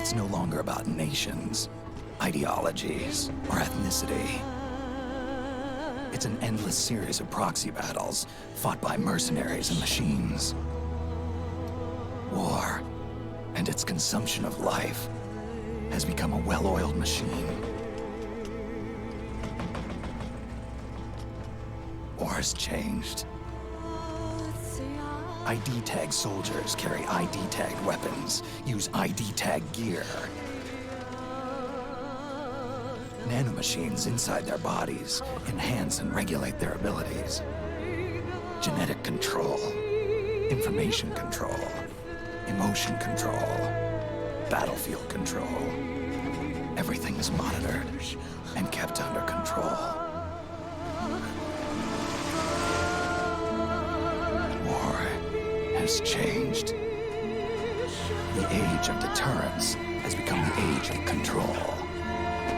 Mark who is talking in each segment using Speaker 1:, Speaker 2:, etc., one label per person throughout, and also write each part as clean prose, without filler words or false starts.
Speaker 1: It's no longer about nations, ideologies, or ethnicity. It's an endless series of proxy battles fought by mercenaries and machines. War, and its consumption of life, has become a well-oiled machine. War has changed. ID tag soldiers carry ID tagged weapons, use ID tag gear. Nanomachines inside their bodies enhance and regulate their abilities. Genetic control, information control, emotion control, battlefield control. Everything is monitored and kept under control. War has changed. The age of deterrence has become the age of control.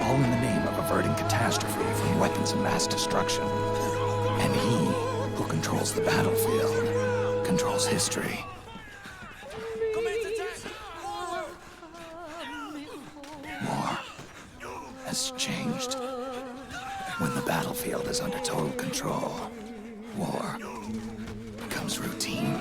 Speaker 1: All in the name of averting catastrophe from weapons of mass destruction. And he who controls the battlefield controls history. War has changed. When the battlefield is under total control, war becomes routine.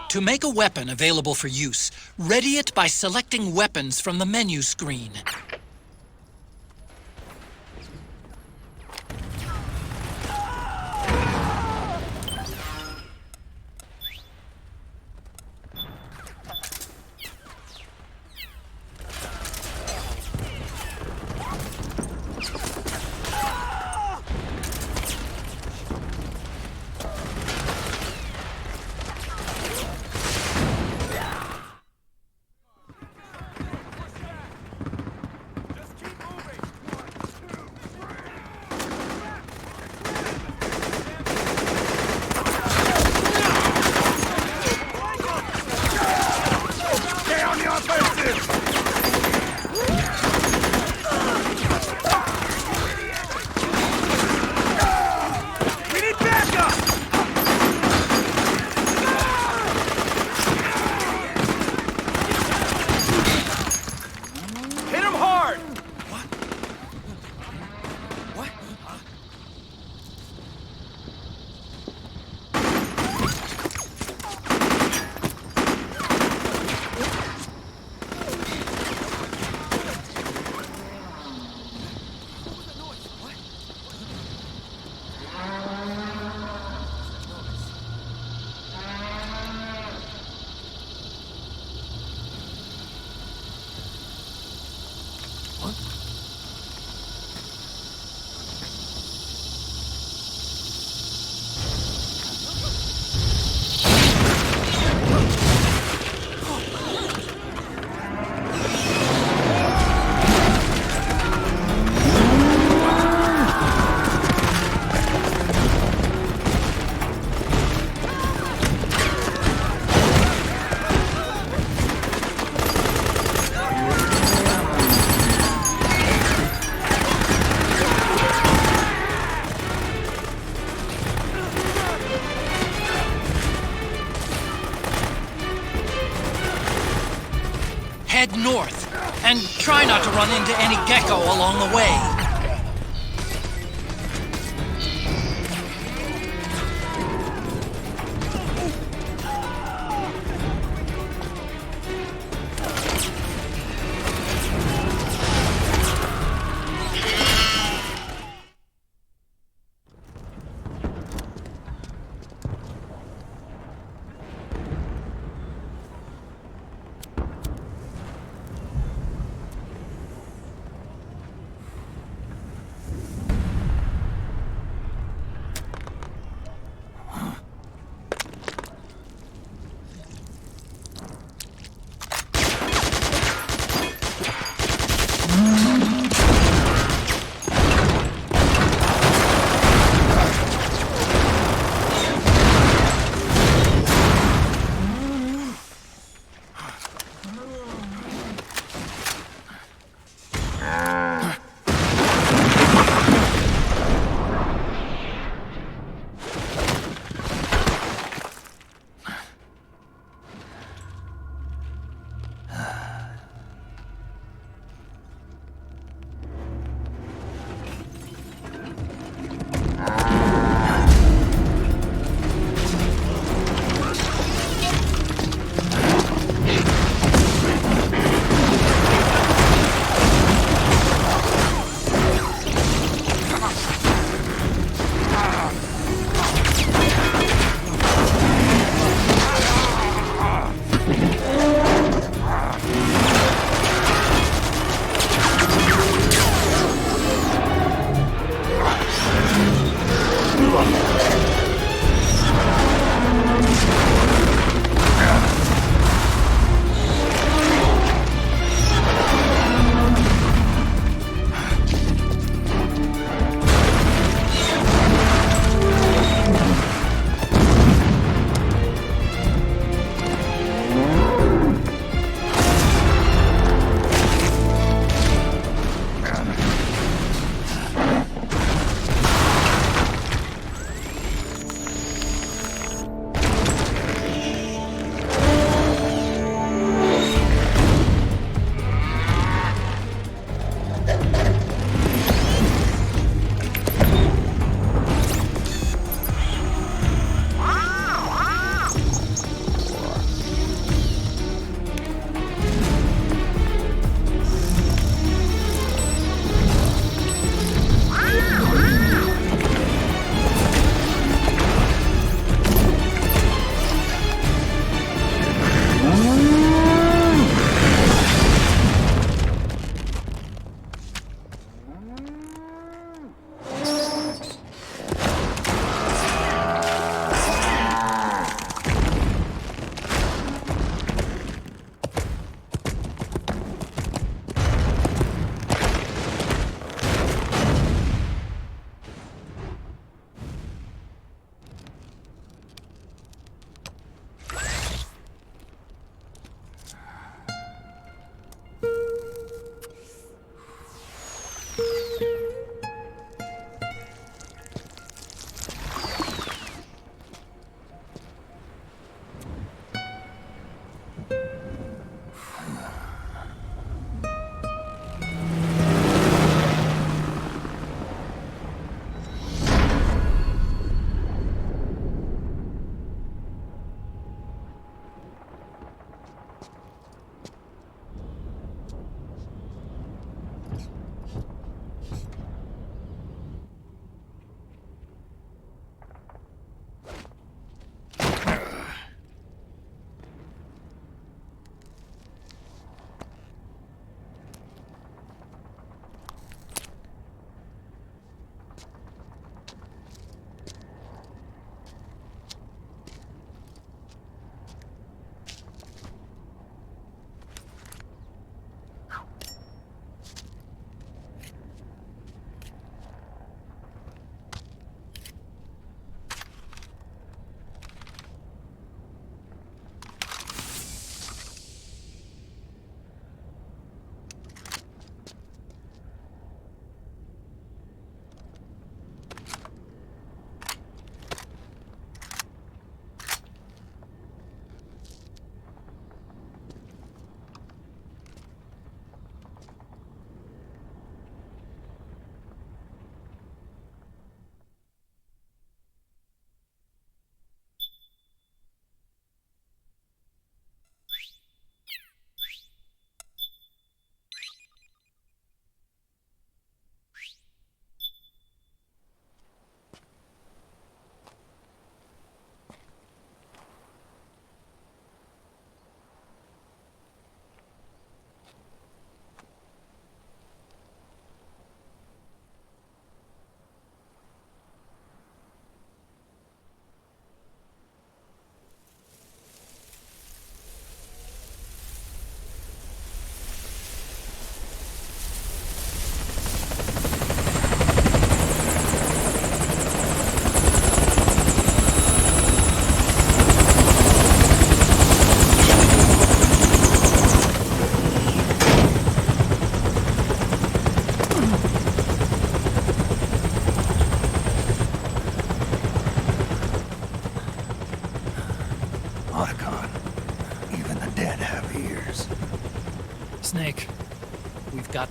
Speaker 2: To make a weapon available for use, ready it by selecting weapons from the menu screen. Head north, and try not to run into any gecko along the way.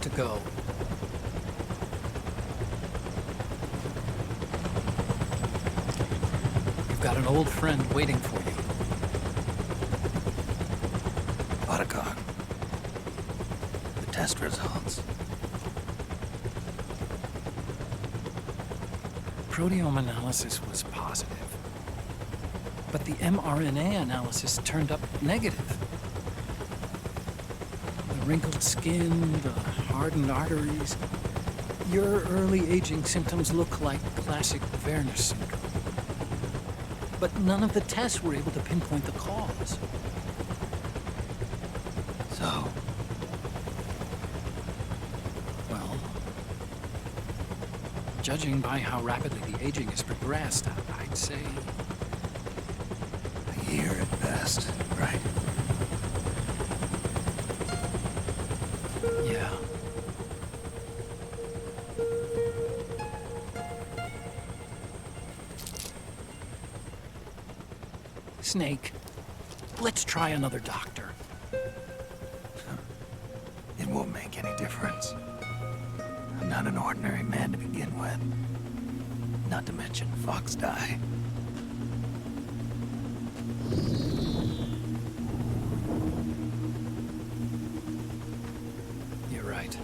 Speaker 2: to go. You've got an old friend waiting for you.
Speaker 1: Otacon. The test results.
Speaker 2: Proteome analysis was positive, but the mRNA analysis turned up negative. The wrinkled skin, the hardened arteries. Your early aging symptoms look like classic Werner syndrome. But none of the tests were able to pinpoint the cause.
Speaker 1: So,
Speaker 2: Well, judging by how rapidly the aging has progressed, I'd say
Speaker 1: a year at best, right?
Speaker 2: yeah. Snake, let's try another doctor.
Speaker 1: It won't make any difference. I'm not an ordinary man to begin with. Not to mention Fox die.
Speaker 2: You're right.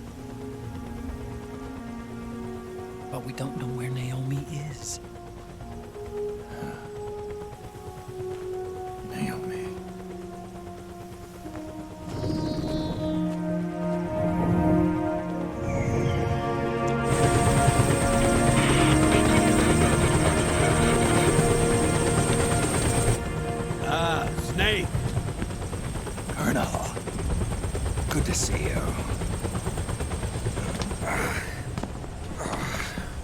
Speaker 2: But we don't know where Naomi is.
Speaker 1: Naomi.
Speaker 3: Snake!
Speaker 1: Colonel. Good to see you.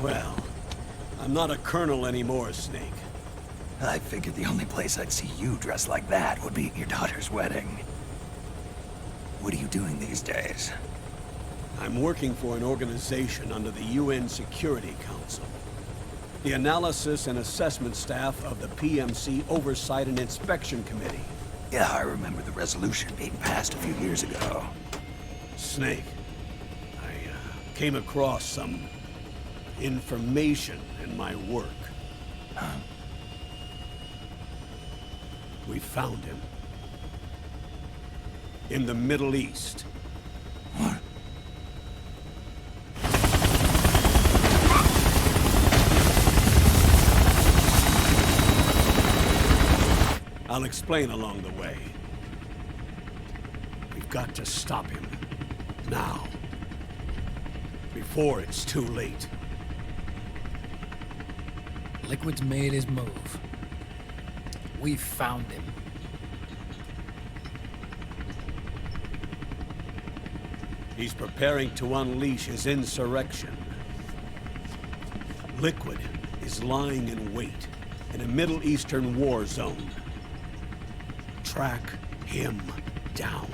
Speaker 3: Well, I'm not a colonel anymore, Snake.
Speaker 1: I figured the only place I'd see you dressed like that would be at your daughter's wedding. What are you doing these days?
Speaker 3: I'm working for an organization under the UN Security Council. The Analysis and Assessment Staff of the PMC Oversight and Inspection Committee.
Speaker 1: Yeah, I remember the resolution being passed a few years ago.
Speaker 3: Snake, I came across some information in my work.
Speaker 1: Huh?
Speaker 3: We found him. In the Middle East.
Speaker 1: What?
Speaker 3: I'll explain along the way. We've got to stop him. Now. Before it's too late.
Speaker 2: Liquid's made his move. We found him.
Speaker 3: He's preparing to unleash his insurrection. Liquid is lying in wait in a Middle Eastern war zone. Track him down.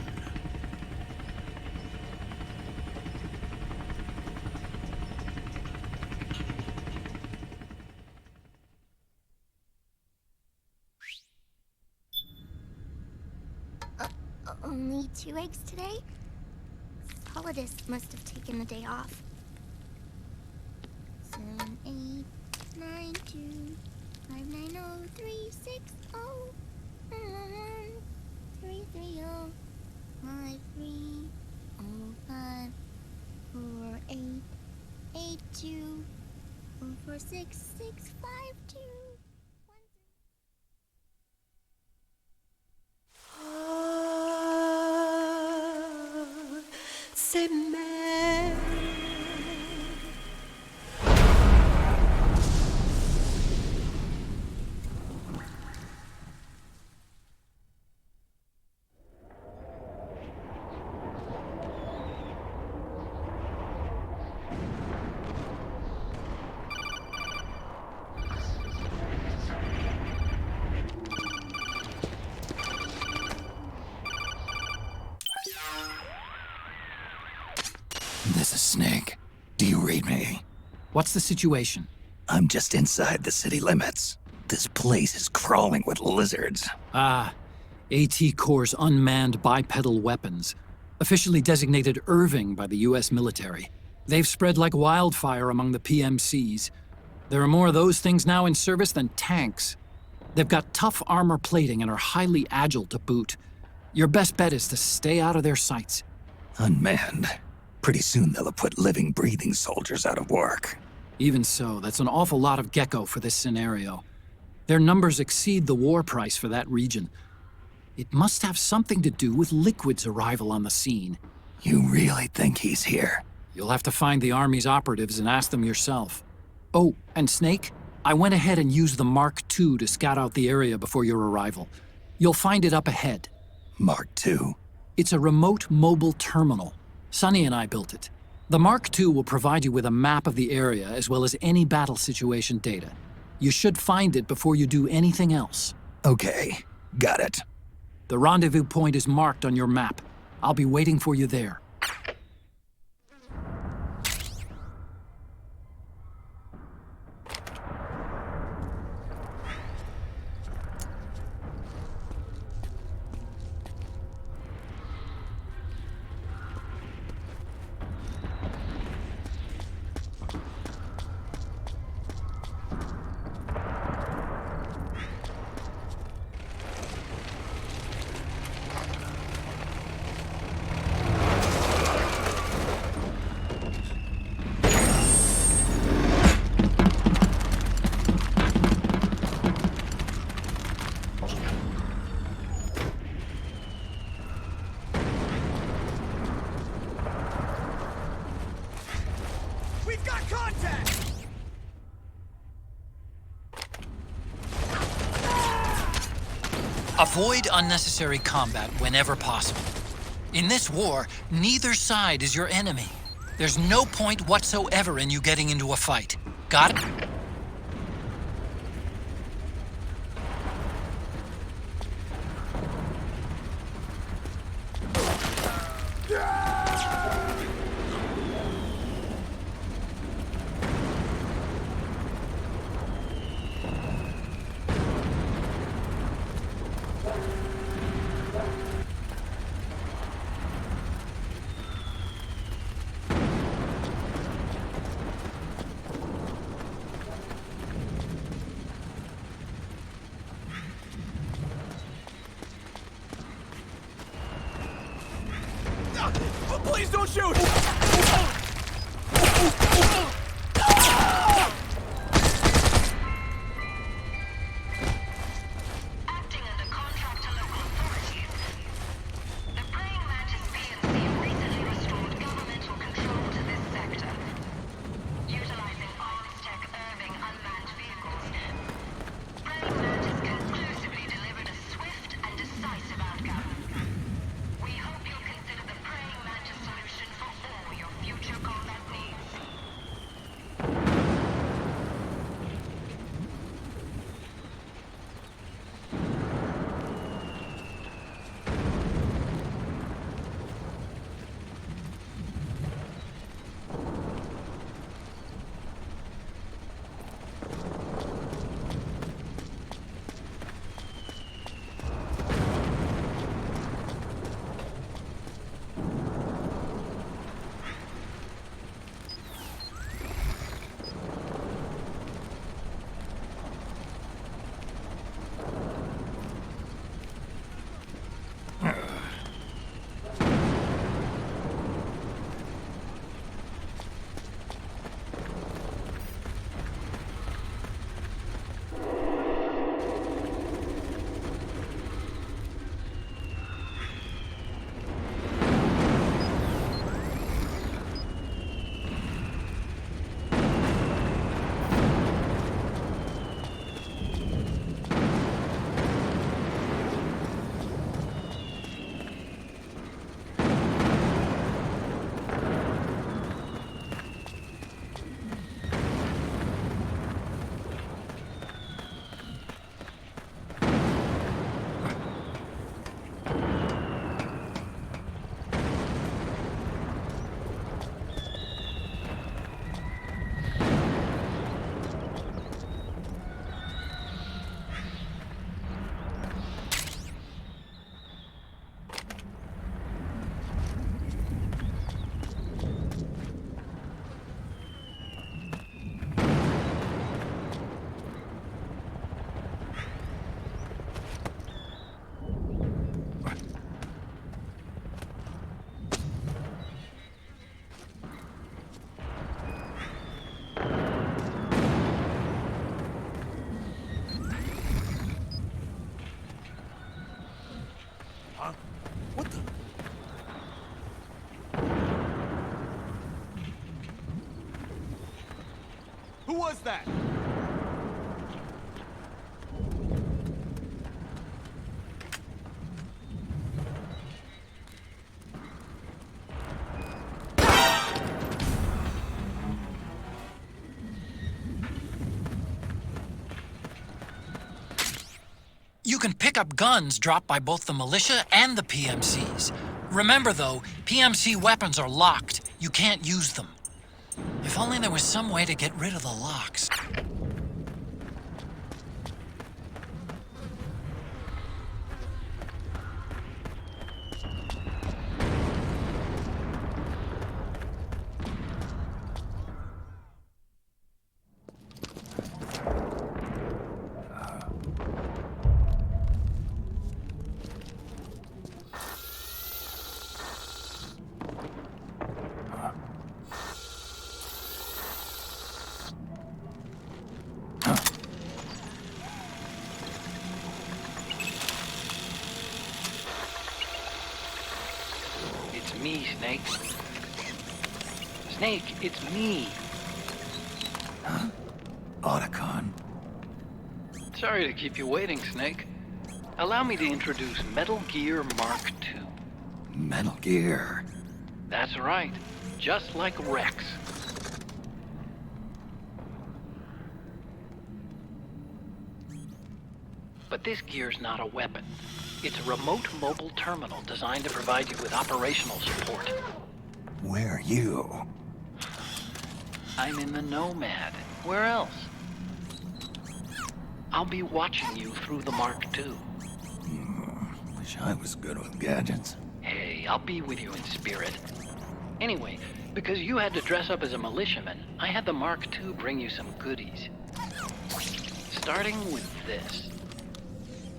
Speaker 4: Only 2 eggs today? Solidus must have taken the day off. 7, 8, 9, 2, 5, 9, 0, 3, 6, 0, 3, 3, 0, 5, 3, 0, 5, 4, 8, 8, 2, 4, 4, 6, 6, 5, 2.
Speaker 5: C'est mère.
Speaker 1: This is Snake. Do you read me?
Speaker 2: What's the situation?
Speaker 1: I'm just inside the city limits. This place is crawling with lizards.
Speaker 2: AT Corps' unmanned bipedal weapons. Officially designated Irving by the US military. They've spread like wildfire among the PMCs. There are more of those things now in service than tanks. They've got tough armor plating and are highly agile to boot. Your best bet is to stay out of their sights.
Speaker 1: Unmanned. Pretty soon they'll have put living, breathing soldiers out of work.
Speaker 2: Even so, that's an awful lot of gecko for this scenario. Their numbers exceed the war price for that region. It must have something to do with Liquid's arrival on the scene.
Speaker 1: You really think he's here?
Speaker 2: You'll have to find the Army's operatives and ask them yourself. Oh, and Snake, I went ahead and used the Mark II to scout out the area before your arrival. You'll find it up ahead.
Speaker 1: Mark II?
Speaker 2: It's a remote mobile terminal. Sonny and I built it. The Mark II will provide you with a map of the area as well as any battle situation data. You should find it before you do anything else.
Speaker 1: Okay, got it.
Speaker 2: The rendezvous point is marked on your map. I'll be waiting for you there. Avoid unnecessary combat whenever possible. In this war, neither side is your enemy. There's no point whatsoever in you getting into a fight. Got it?
Speaker 3: Please don't shoot!
Speaker 6: Acting under contract to local authorities, the Praying Mantis PMC recently restored governmental control to this sector. Utilizing Tech Irving unmanned vehicles, Praying Mantis conclusively delivered a swift and decisive outcome. We hope you'll consider the Praying Mantis solution for
Speaker 7: was that?
Speaker 2: You can pick up guns dropped by both the militia and the PMCs. Remember, though, PMC weapons are locked. You can't use them. If only there was some way to get rid of the locks.
Speaker 8: It's me, Snake. Snake, it's me.
Speaker 1: Otacon.
Speaker 8: Sorry to keep you waiting, Snake. Allow me to introduce Metal Gear Mark II.
Speaker 1: Metal Gear.
Speaker 8: That's right. Just like Rex. But this gear's not a weapon. It's a remote mobile terminal designed to provide you with operational support.
Speaker 1: Where are you?
Speaker 8: I'm in the Nomad. Where else? I'll be watching you through the Mark II.
Speaker 1: Wish I was good with gadgets.
Speaker 8: Hey, I'll be with you in spirit. Anyway, because you had to dress up as a militiaman, I had the Mark II bring you some goodies. Starting with this.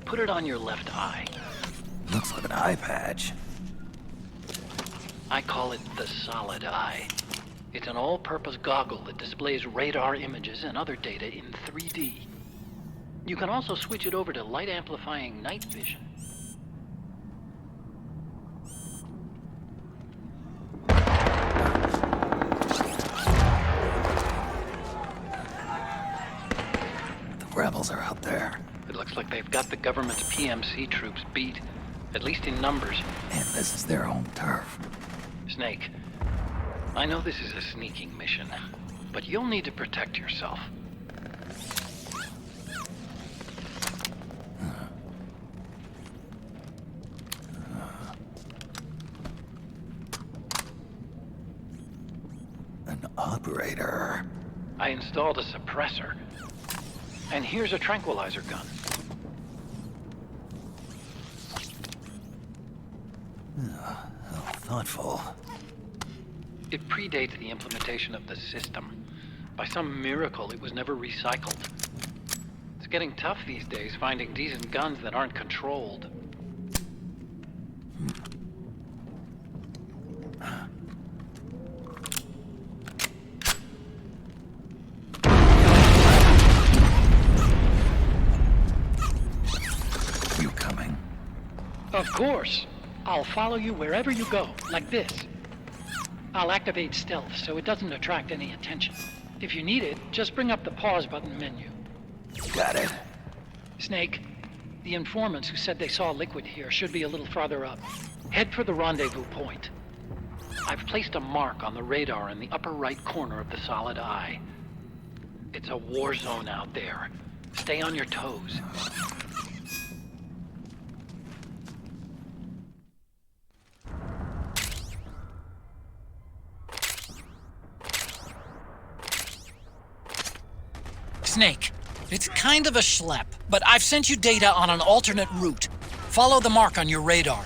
Speaker 8: Put it on your left eye.
Speaker 1: Looks like an eye patch.
Speaker 8: I call it the Solid Eye. It's an all-purpose goggle that displays radar images and other data in 3D. You can also switch it over to light-amplifying night vision.
Speaker 1: The rebels are out there.
Speaker 8: It looks like they've got the government's PMC troops beat, at least in numbers.
Speaker 1: And this is their home turf.
Speaker 8: Snake, I know this is a sneaking mission, but you'll need to protect yourself.
Speaker 1: An operator.
Speaker 8: I installed a suppressor. And here's a tranquilizer gun.
Speaker 1: How thoughtful.
Speaker 8: It predates the implementation of the system. By some miracle, it was never recycled. It's getting tough these days finding decent guns that aren't controlled.
Speaker 1: You coming?
Speaker 8: Of course. I'll follow you wherever you go, like this. I'll activate stealth so it doesn't attract any attention. If you need it, just bring up the pause button menu.
Speaker 1: Got it.
Speaker 8: Snake, the informants who said they saw liquid here should be a little farther up. Head for the rendezvous point. I've placed a mark on the radar in the upper right corner of the Solid Eye. It's a war zone out there. Stay on your toes.
Speaker 2: Snake, it's kind of a schlep, but I've sent you data on an alternate route. Follow the mark on your radar.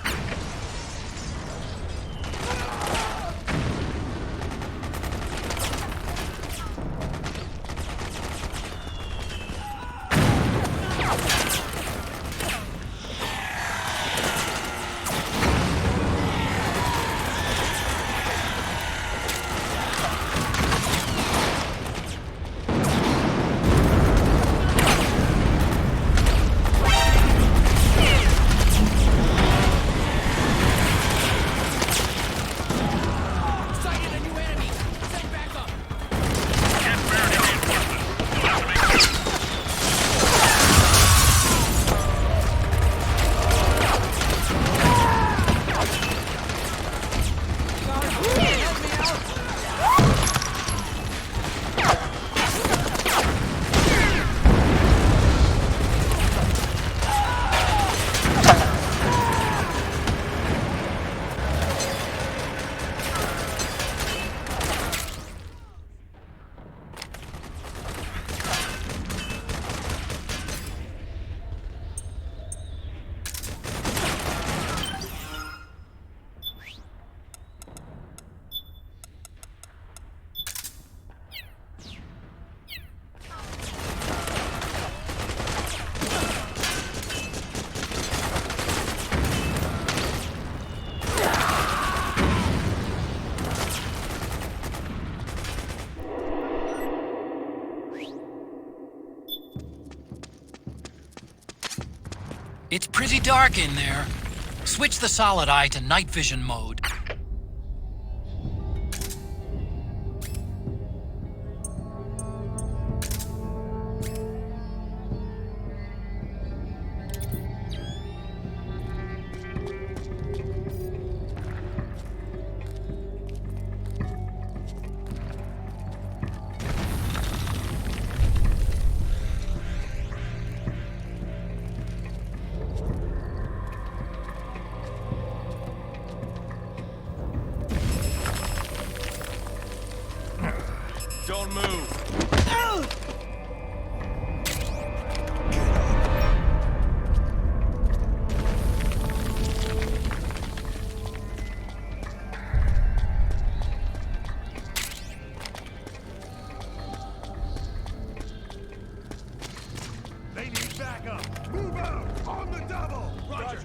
Speaker 2: It's pretty dark in there. Switch the solid eye to night vision mode.
Speaker 7: Don't move. They need backup. Move out on the double. Roger.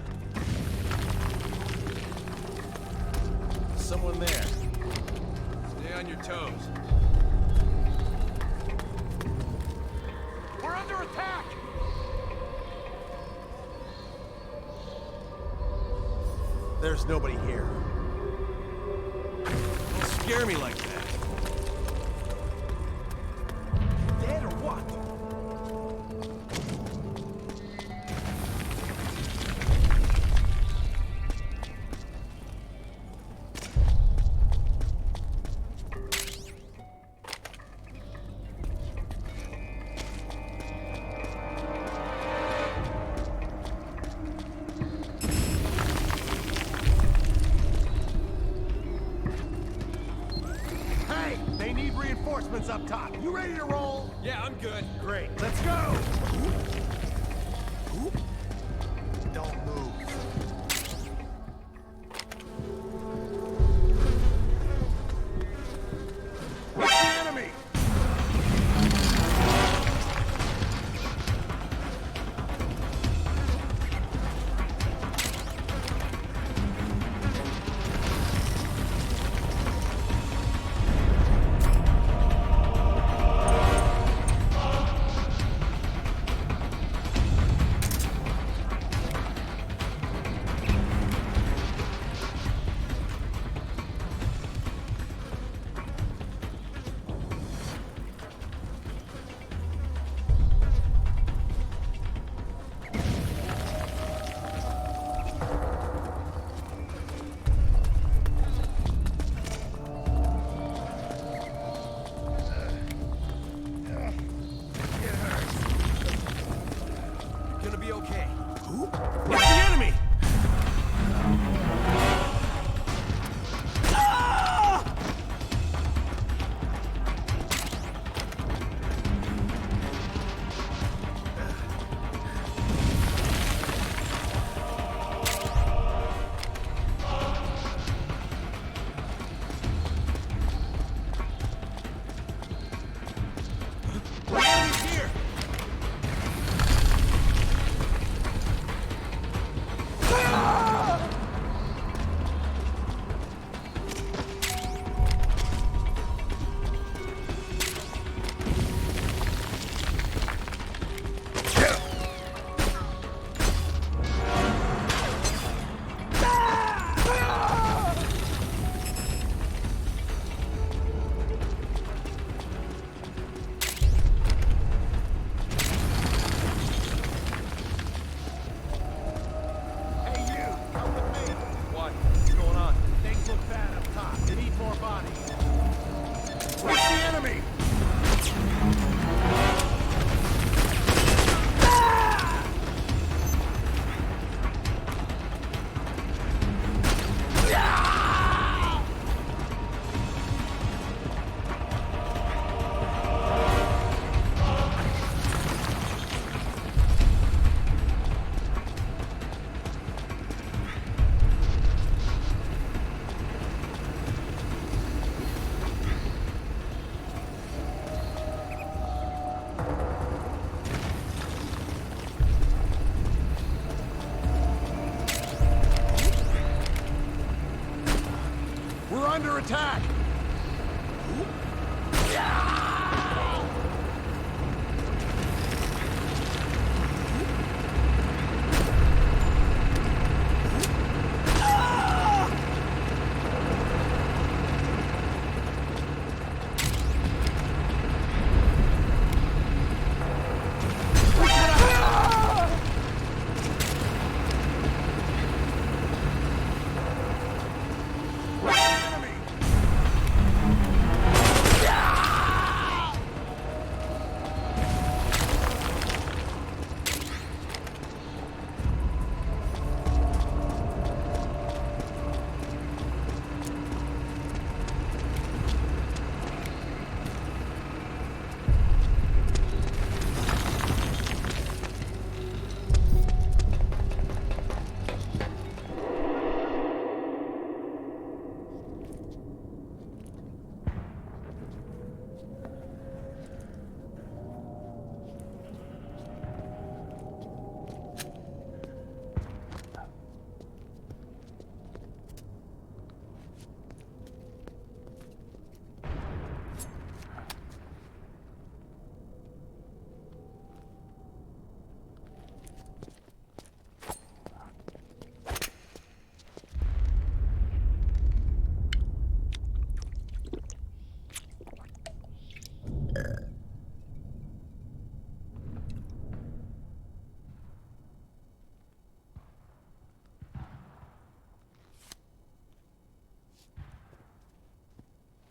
Speaker 7: Someone there. Stay on your toes. We're under attack! There's nobody here. Don't scare me like that. Dead or what? They need reinforcements up top. You ready to roll? Yeah, I'm good. Great. Let's go! Don't move. What's the enemy? Gonna be okay. Who? It's the enemy! The enemy's here! We're under attack!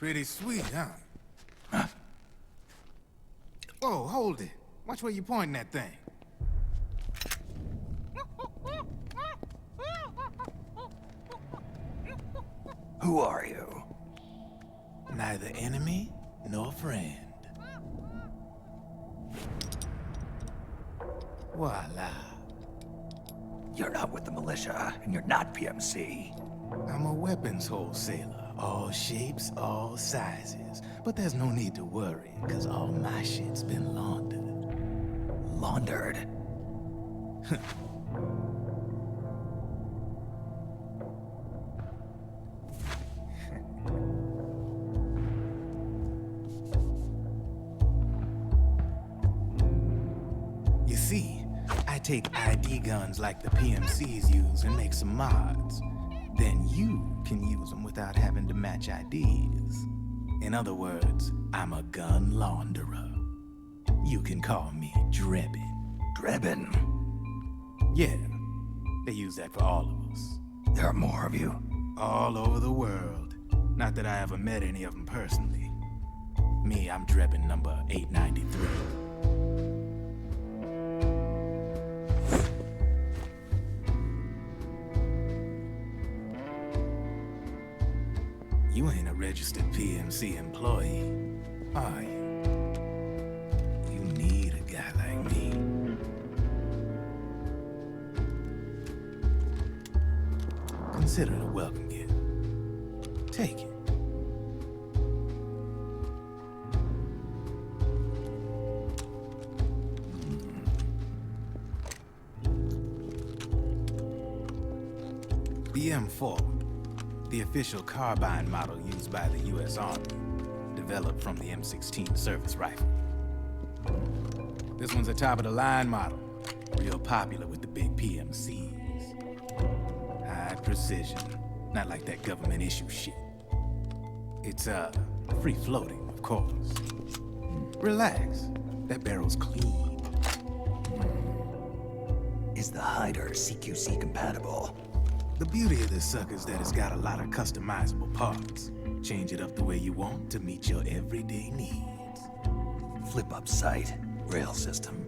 Speaker 9: Pretty sweet, huh? Whoa, hold it. Watch where you pointing that thing.
Speaker 1: Who are you?
Speaker 9: Neither enemy nor friend. Voila.
Speaker 1: You're not with the militia, and you're not PMC.
Speaker 9: I'm a weapons wholesaler. All shapes, all sizes. But there's no need to worry, because all my shit's been laundered.
Speaker 1: Laundered?
Speaker 9: You see, I take ID guns like the PMCs use and make some mods. Then you can use them without having to match IDs. In other words, I'm a gun launderer. You can call me Drebin.
Speaker 1: Drebin?
Speaker 9: Yeah, they use that for all of us.
Speaker 1: There are more of you.
Speaker 9: All over the world. Not that I ever met any of them personally. Me, I'm Drebin number 893. You ain't a registered PMC employee, are you? You need a guy like me. Consider it a welcome gift. Take it. The M4, the official carbine model used by the U.S. Army, developed from the M16 service rifle. This one's a top-of-the-line model, real popular with the big PMCs. High precision, not like that government issue shit. It's, free-floating, of course. Relax, that barrel's clean.
Speaker 1: Is the hider CQC compatible?
Speaker 9: The beauty of this sucker is that it's got a lot of customizable parts. Change it up the way you want to meet your everyday needs.
Speaker 1: Flip-up sight, rail system.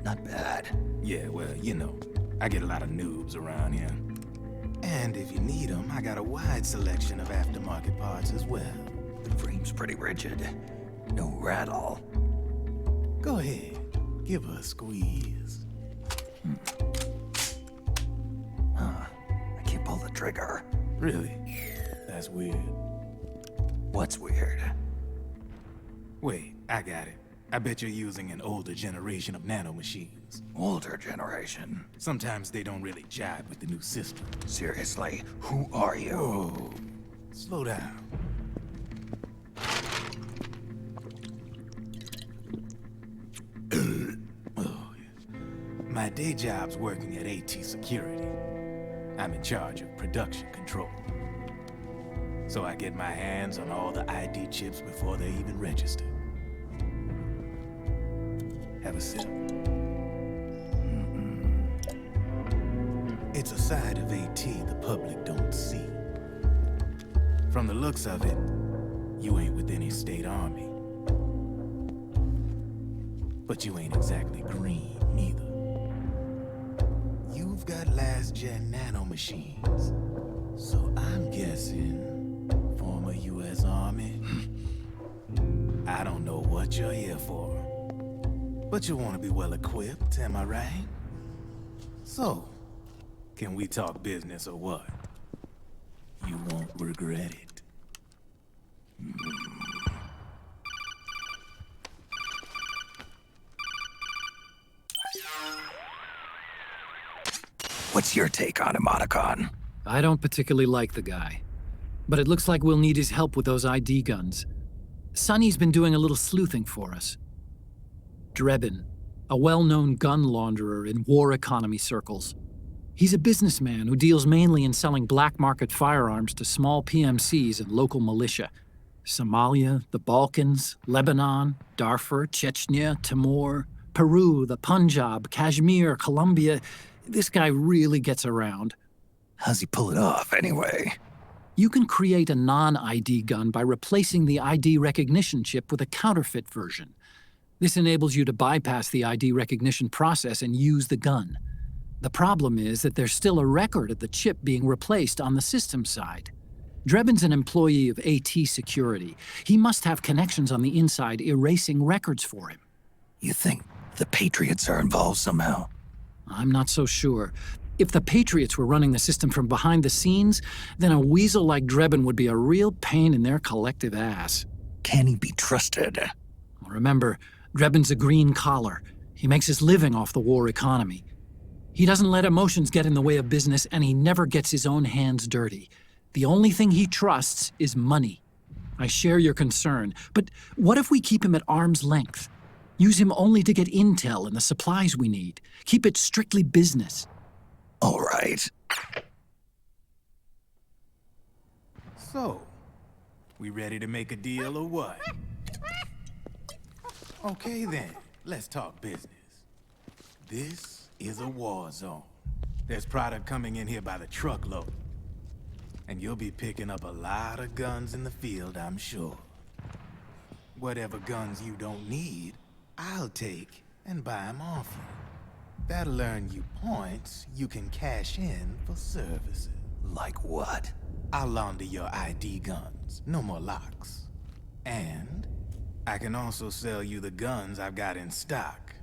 Speaker 1: Not bad.
Speaker 9: Yeah, well, you know, I get a lot of noobs around here. And if you need them, I got a wide selection of aftermarket parts as well.
Speaker 1: The frame's pretty rigid. No rattle.
Speaker 9: Go ahead, give her a squeeze.
Speaker 1: I can't pull the trigger.
Speaker 9: Really? That's weird.
Speaker 1: What's weird?
Speaker 9: Wait, I got it. I bet you're using an older generation of nanomachines.
Speaker 1: Older generation?
Speaker 9: Sometimes they don't really jive with the new system.
Speaker 1: Seriously, who are you?
Speaker 9: Whoa, slow down. Oh, yeah. My day job's working at AT Security. I'm in charge of production control. So I get my hands on all the ID chips before they even register. Have a sip. It's a side of AT the public don't see. From the looks of it, you ain't with any state army. But you ain't exactly green, neither. You've got last-gen nanomachines. So I'm guessing former U.S. Army. I don't know what you're here for. But you want to be well-equipped, am I right? So, can we talk business or what? You won't regret it.
Speaker 1: What's your take on Emoticon?
Speaker 2: I don't particularly like the guy. But it looks like we'll need his help with those ID guns. Sonny's been doing a little sleuthing for us. Drebin, a well-known gun launderer in war economy circles. He's a businessman who deals mainly in selling black market firearms to small PMCs and local militia. Somalia, the Balkans, Lebanon, Darfur, Chechnya, Timor, Peru, the Punjab, Kashmir, Colombia. This guy really gets around.
Speaker 1: How's he pull it off, anyway?
Speaker 2: You can create a non-ID gun by replacing the ID recognition chip with a counterfeit version. This enables you to bypass the ID recognition process and use the gun. The problem is that there's still a record of the chip being replaced on the system side. Drebin's an employee of AT Security. He must have connections on the inside erasing records for him.
Speaker 1: You think the Patriots are involved somehow?
Speaker 2: I'm not so sure. If the Patriots were running the system from behind the scenes, then a weasel like Drebin would be a real pain in their collective ass.
Speaker 1: Can he be trusted?
Speaker 2: Remember, Drebin's a green collar. He makes his living off the war economy. He doesn't let emotions get in the way of business, and he never gets his own hands dirty. The only thing he trusts is money. I share your concern, but what if we keep him at arm's length? Use him only to get intel and the supplies we need. Keep it strictly business.
Speaker 1: All right.
Speaker 9: So, we ready to make a deal or what? Okay then, let's talk business. This is a war zone. There's product coming in here by the truckload. And you'll be picking up a lot of guns in the field, I'm sure. Whatever guns you don't need, I'll take and buy them off you. That'll earn you points you can cash in for services.
Speaker 1: Like what?
Speaker 9: I'll launder your ID guns, no more locks. And I can also sell you the guns I've got in stock.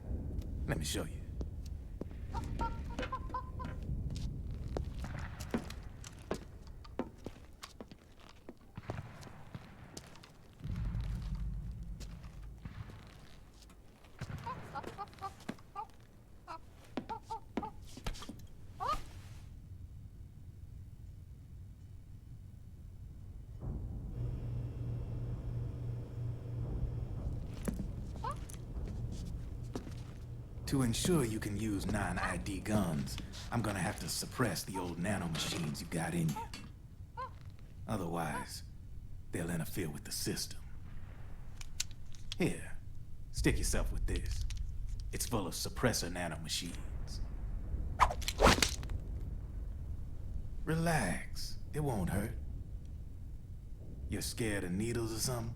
Speaker 9: Let me show you. To ensure you can use non-ID guns, I'm gonna have to suppress the old nanomachines you've got in you. Otherwise, they'll interfere with the system. Here, stick yourself with this. It's full of suppressor nanomachines. Relax, it won't hurt. You're scared of needles or something?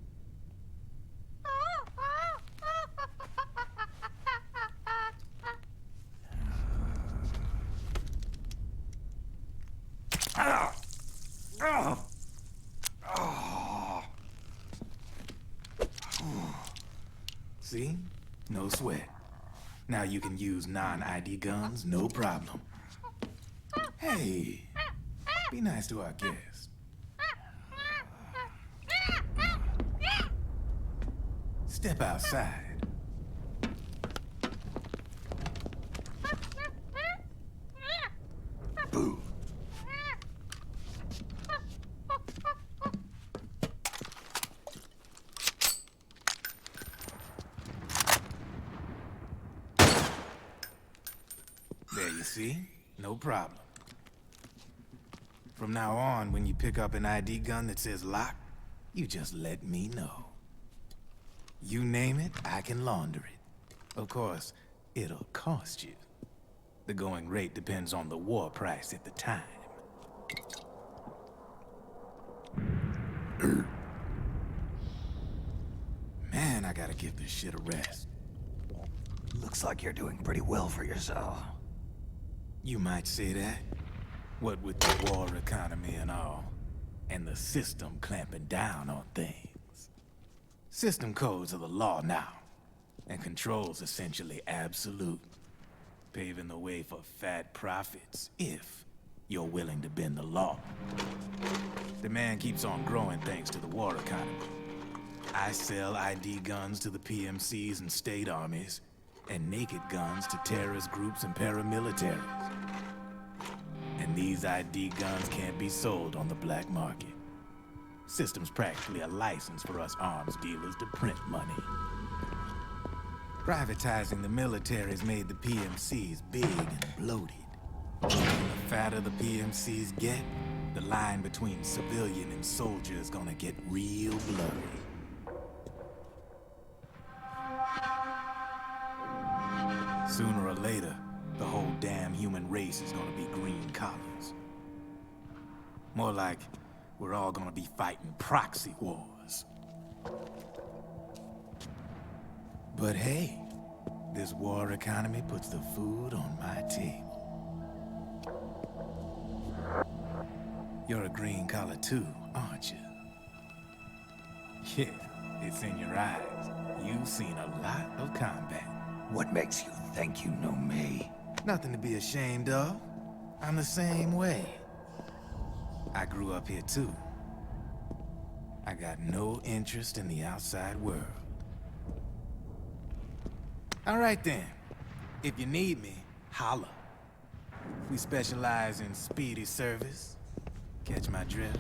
Speaker 9: See? No sweat. Now you can use non-ID guns, no problem. Hey, be nice to our guest. Step outside.
Speaker 1: Boo.
Speaker 9: There you see? No problem. From now on, when you pick up an ID gun that says lock, you just let me know. You name it, I can launder it. Of course, it'll cost you. The going rate depends on the war price at the time. Man, I gotta give this shit a rest.
Speaker 1: Looks like you're doing pretty well for yourself.
Speaker 9: You might say that. What with the war economy and all, and the system clamping down on things. System codes are the law now, and control's essentially absolute, paving the way for fat profits if you're willing to bend the law. Demand keeps on growing thanks to the war economy. I sell ID guns to the PMCs and state armies, and naked guns to terrorist groups and paramilitaries. And these ID guns can't be sold on the black market. System's practically a license for us arms dealers to print money. Privatizing the military's made the PMCs big and bloated. The fatter the PMCs get, the line between civilian and soldier is gonna get real blurry. Sooner or later, the whole damn human race is gonna be green collars. More like we're all gonna be fighting proxy wars. But hey, this war economy puts the food on my table. You're a green collar too, aren't you? Yeah, it's in your eyes. You've seen a lot of combat.
Speaker 1: What makes you think you know me?
Speaker 9: Nothing to be ashamed of. I'm the same way. I grew up here too. I got no interest in the outside world. All right then. If you need me, holla. We specialize in speedy service. Catch my drift?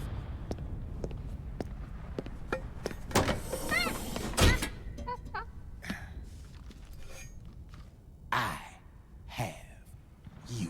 Speaker 9: I have you.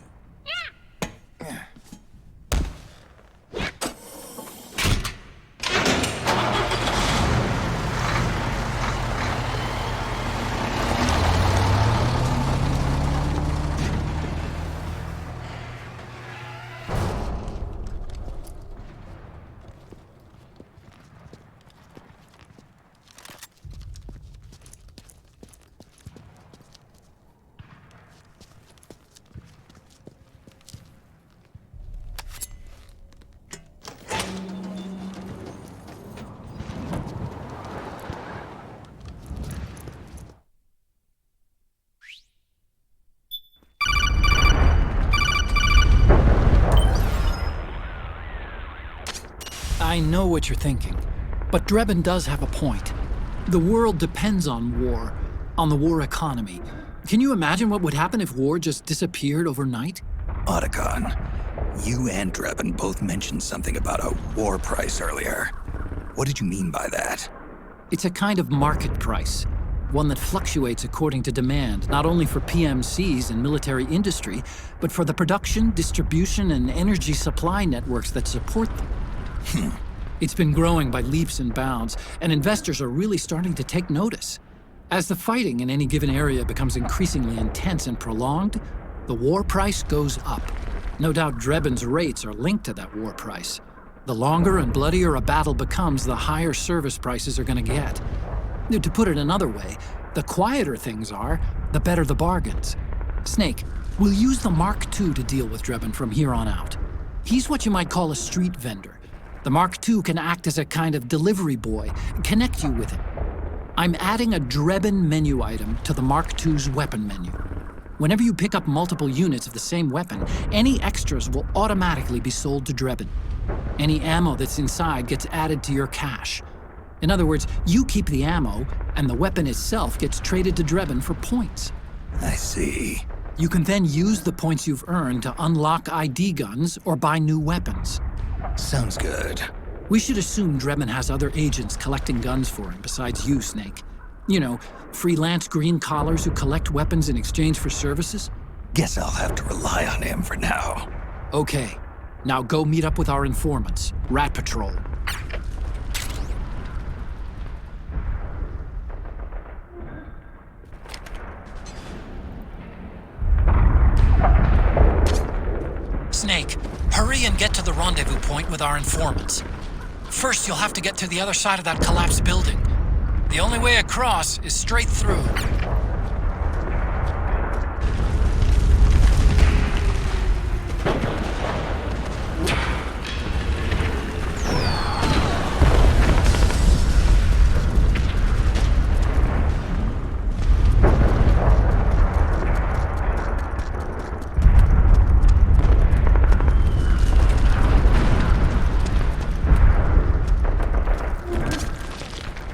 Speaker 2: I know what you're thinking, but Drebin does have a point. The world depends on war, on the war economy. Can you imagine what would happen if war just disappeared overnight?
Speaker 1: Otacon, you and Drebin both mentioned something about a war price earlier. What did you mean by that?
Speaker 2: It's a kind of market price, one that fluctuates according to demand, not only for PMCs and military industry, but for the production, distribution, and energy supply networks that support them. It's been growing by leaps and bounds, and investors are really starting to take notice. As the fighting in any given area becomes increasingly intense and prolonged, the war price goes up. No doubt Drebin's rates are linked to that war price. The longer and bloodier a battle becomes, the higher service prices are going to get. To put it another way, the quieter things are, the better the bargains. Snake, we'll use the Mark II to deal with Drebin from here on out. He's what you might call a street vendor. The Mark II can act as a kind of delivery boy, connect you with him. I'm adding a Drebin menu item to the Mark II's weapon menu. Whenever you pick up multiple units of the same weapon, any extras will automatically be sold to Drebin. Any ammo that's inside gets added to your cache. In other words, you keep the ammo, and the weapon itself gets traded to Drebin for points.
Speaker 1: I see.
Speaker 2: You can then use the points you've earned to unlock ID guns or buy new weapons.
Speaker 1: Sounds good.
Speaker 2: We should assume Drebin has other agents collecting guns for him besides you, Snake. You know, freelance green collars who collect weapons in exchange for services?
Speaker 1: Guess I'll have to rely on him for now.
Speaker 2: Okay. Now go meet up with our informants, Rat Patrol. Snake, hurry and get to the rendezvous point with our informants. First, you'll have to get to the other side of that collapsed building. The only way across is straight through.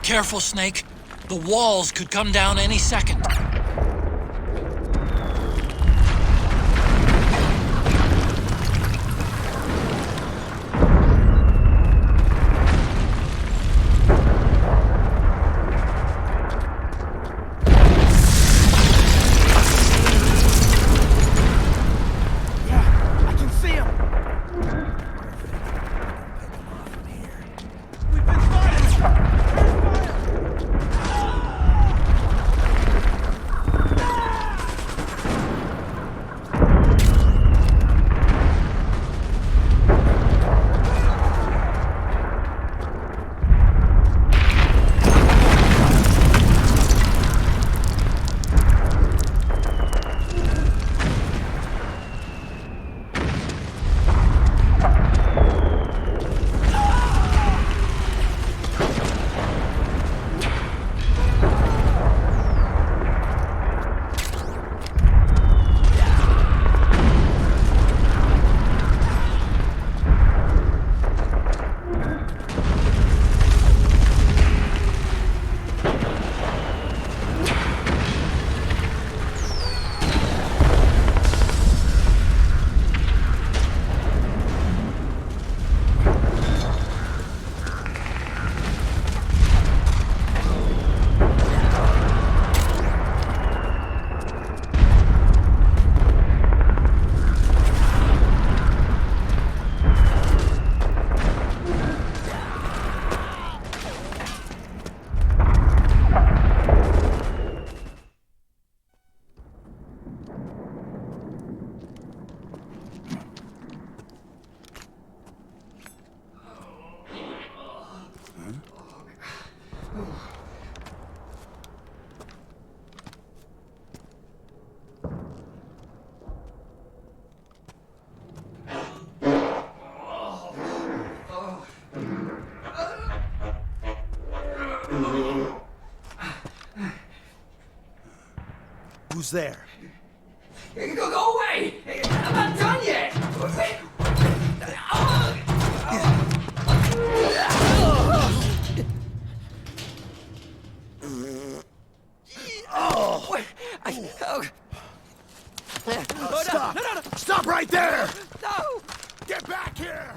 Speaker 2: Careful, Snake. The walls could come down any second.
Speaker 7: Who's there?
Speaker 1: Go away! I'm not done yet!
Speaker 7: Stop! Stop right there!
Speaker 1: No!
Speaker 7: Get back here!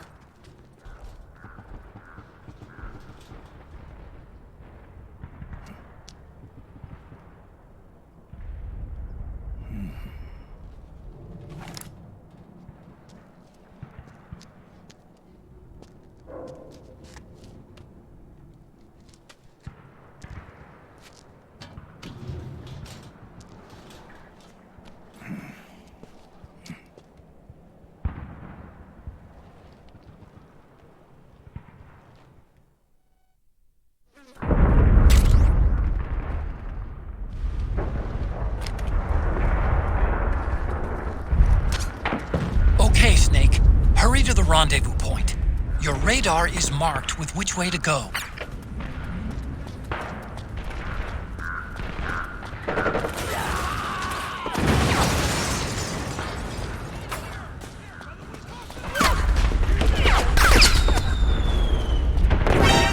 Speaker 2: Okay, Snake. Hurry to the rendezvous point. Your radar is marked with which way to go.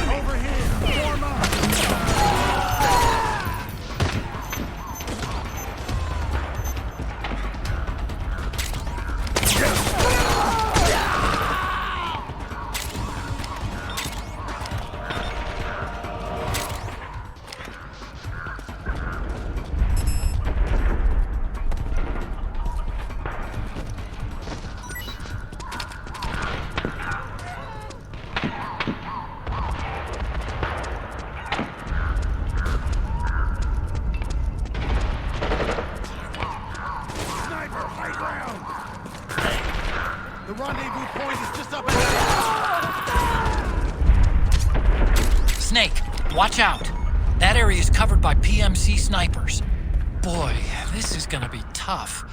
Speaker 7: Over here! Form up! Sniper, high ground! The rendezvous point is just up ahead!
Speaker 2: Snake, watch out. That area is covered by PMC snipers. Boy, this is gonna be tough.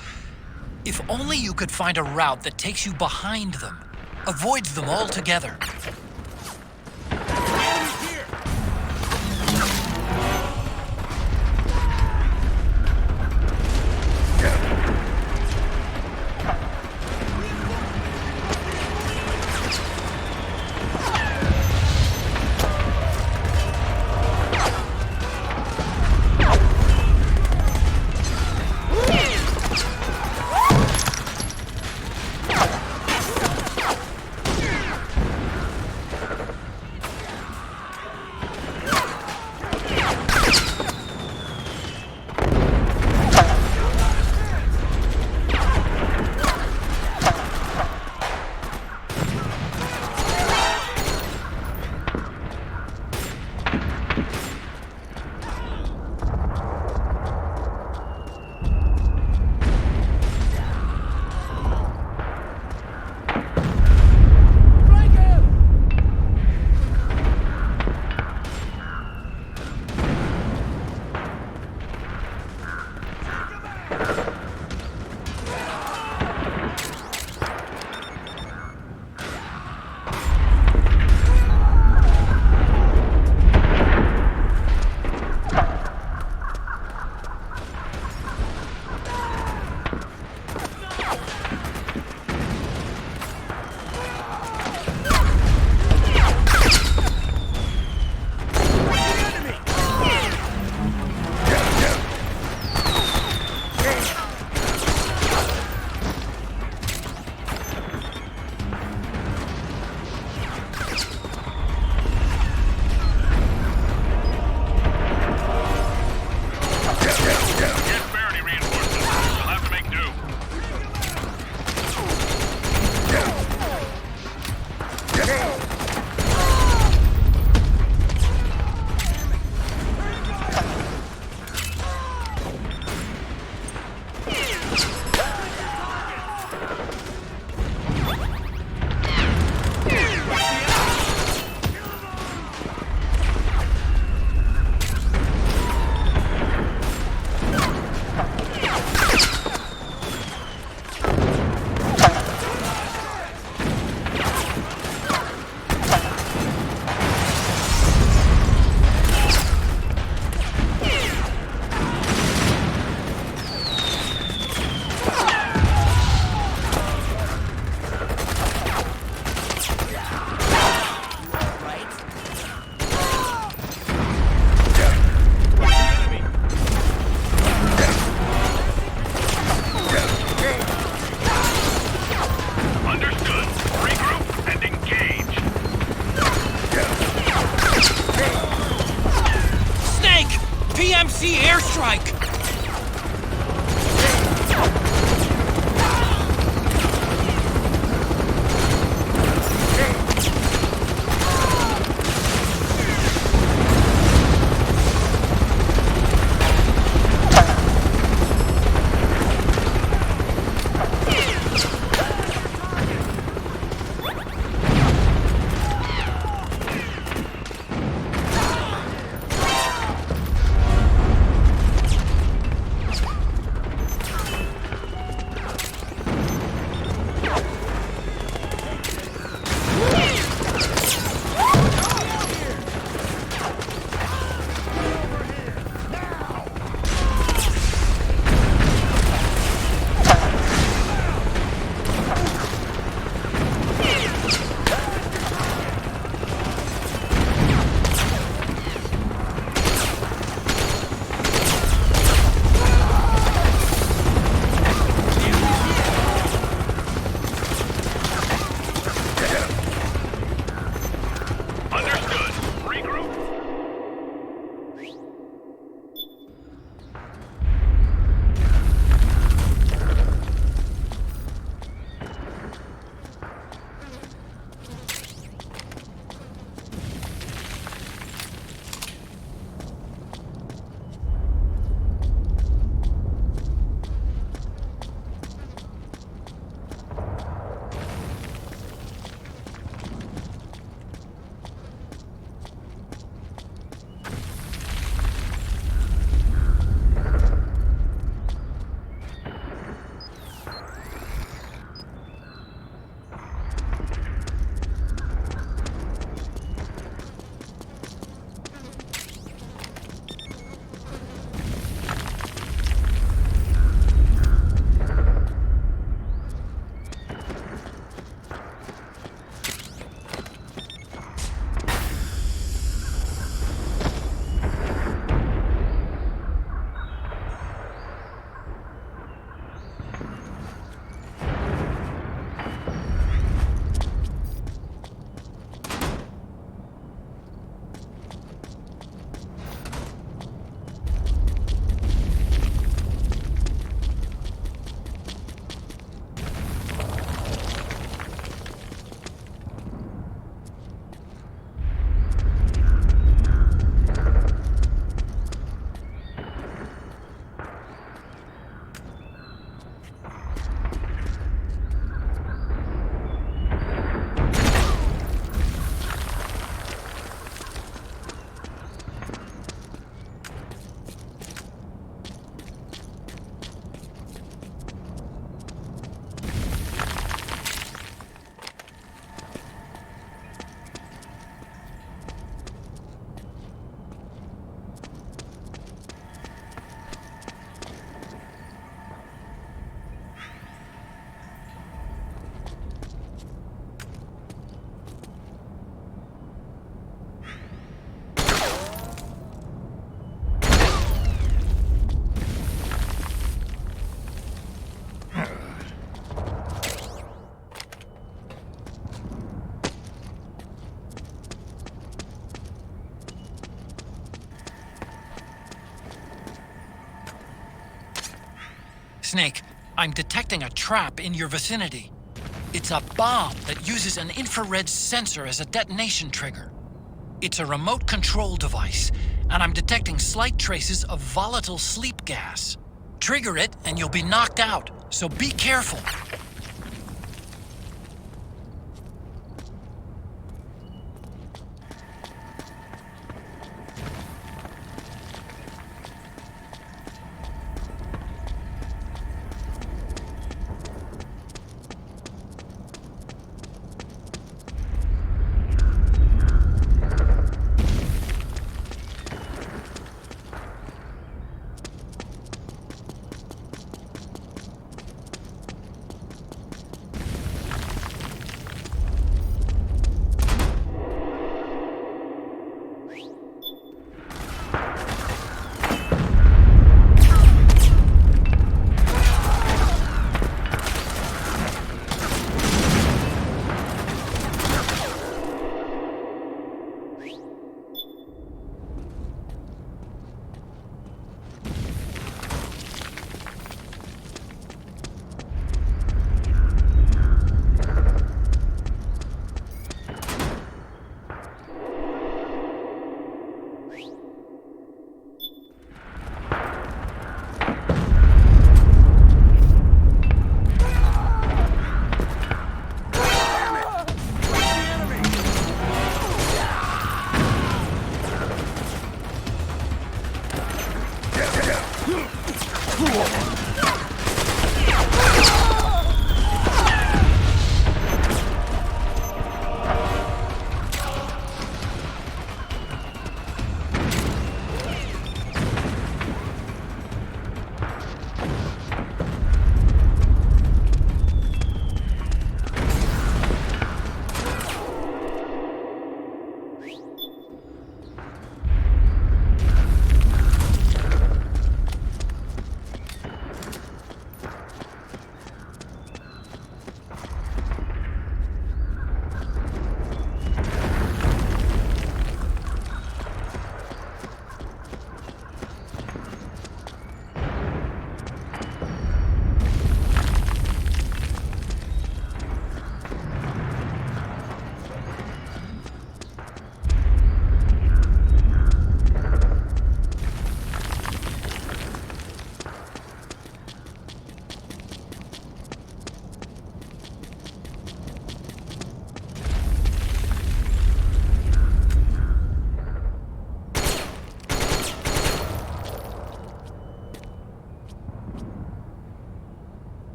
Speaker 2: If only you could find a route that takes you behind them, avoids them altogether.
Speaker 7: Here!
Speaker 2: PMC airstrike! Snake, I'm detecting a trap in your vicinity. It's a bomb that uses an infrared sensor as a detonation trigger. It's a remote control device, and I'm detecting slight traces of volatile sleep gas. Trigger it, and you'll be knocked out, so be careful.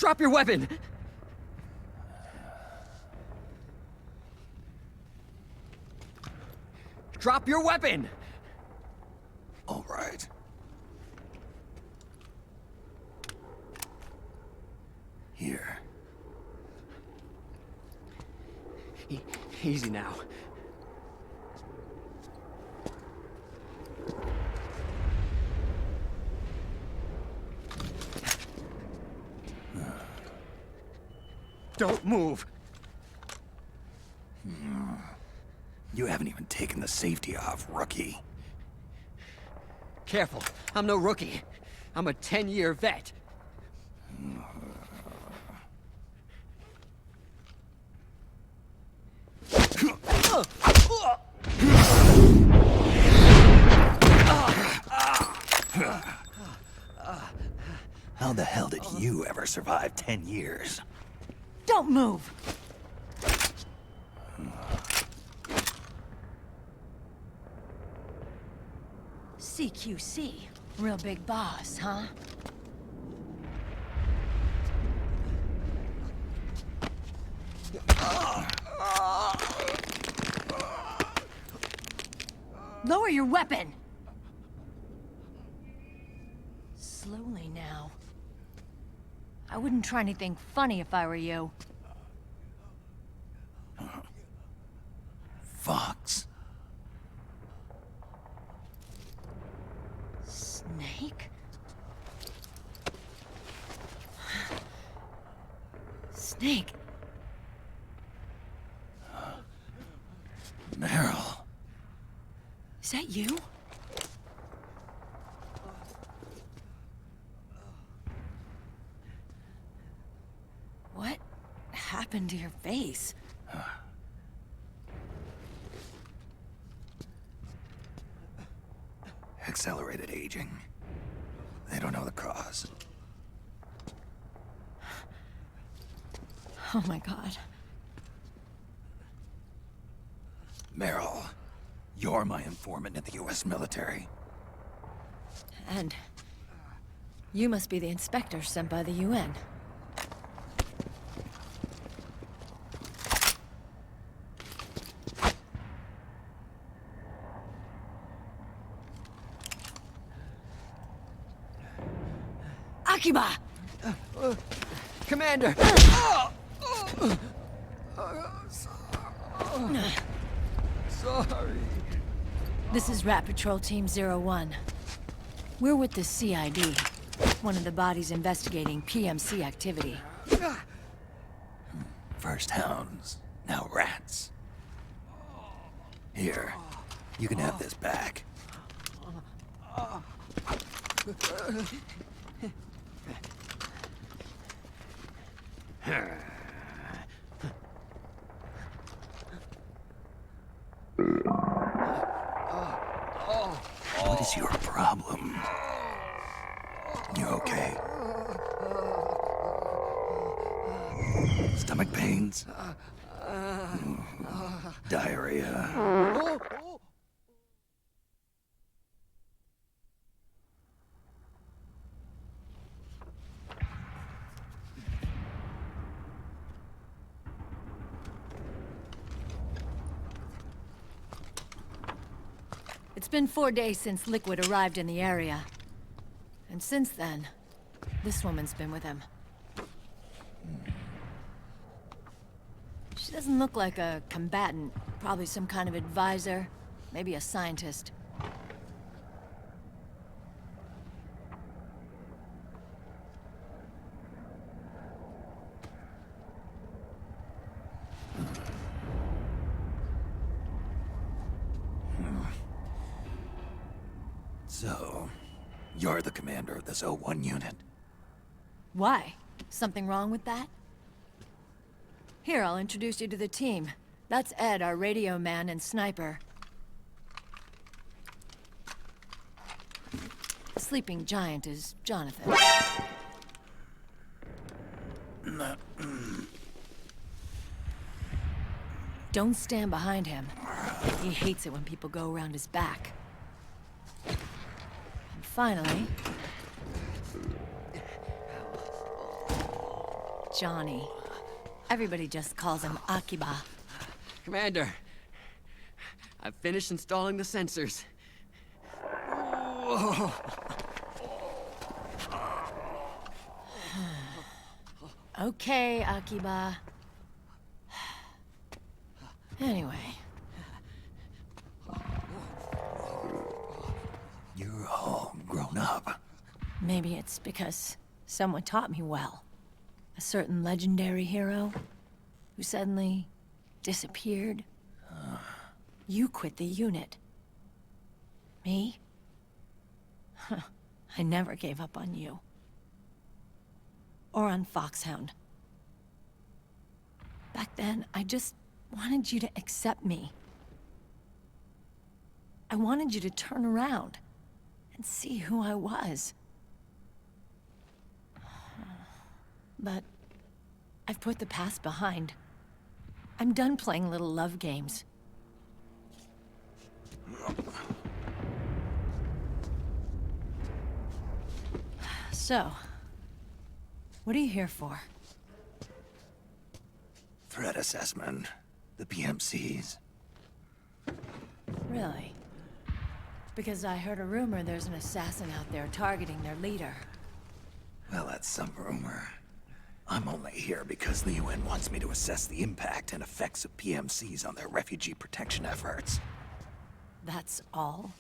Speaker 10: Drop your weapon! Drop your weapon!
Speaker 1: All right. Here.
Speaker 10: Easy now. Don't move!
Speaker 1: You haven't even taken the safety off, rookie.
Speaker 10: Careful, I'm no rookie. I'm a 10-year vet.
Speaker 1: How the hell did you ever survive 10 years?
Speaker 5: Don't move! CQC. Real big boss, huh? Lower your weapon! Slowly now. I wouldn't try anything funny if I were you.
Speaker 1: Fox.
Speaker 5: Snake? Snake?
Speaker 1: Meryl.
Speaker 5: Is that you? What happened to your face?
Speaker 1: Accelerated aging. They don't know the cause.
Speaker 5: Oh my god.
Speaker 1: Meryl, you're my informant in the U.S. military.
Speaker 5: And you must be the inspector sent by the UN. Akiba!
Speaker 10: Commander! Sorry.
Speaker 5: This is Rat Patrol Team 01. We're with the CID, one of the bodies investigating PMC activity.
Speaker 1: First hounds, now rats. Here, you can have this back. What is your problem? You okay? Stomach pains? Diarrhea?
Speaker 5: It's been 4 days since Liquid arrived in the area. And since then, this woman's been with him. She doesn't look like a combatant. Probably some kind of advisor, maybe a scientist.
Speaker 1: So, you're the commander of this O1 unit?
Speaker 5: Why? Something wrong with that? Here, I'll introduce you to the team. That's Ed, our radio man and sniper. The sleeping giant is Jonathan. Don't stand behind him. He hates it when people go around his back. And finally... Johnny. Everybody just calls him Akiba.
Speaker 10: Commander, I've finished installing the sensors.
Speaker 5: Okay, Akiba. Anyway.
Speaker 1: You're all grown up.
Speaker 5: Maybe it's because someone taught me well. A certain legendary hero who suddenly disappeared. You quit the unit. Me? I never gave up on you. Or on Foxhound. Back then, I just wanted you to accept me. I wanted you to turn around and see who I was. But I've put the past behind. I'm done playing little love games. So, what are you here for?
Speaker 1: Threat assessment. The PMCs.
Speaker 5: Really? Because I heard a rumor there's an assassin out there targeting their leader.
Speaker 1: Well, that's some rumor. I'm only here because the UN wants me to assess the impact and effects of PMCs on their refugee protection efforts.
Speaker 5: That's all?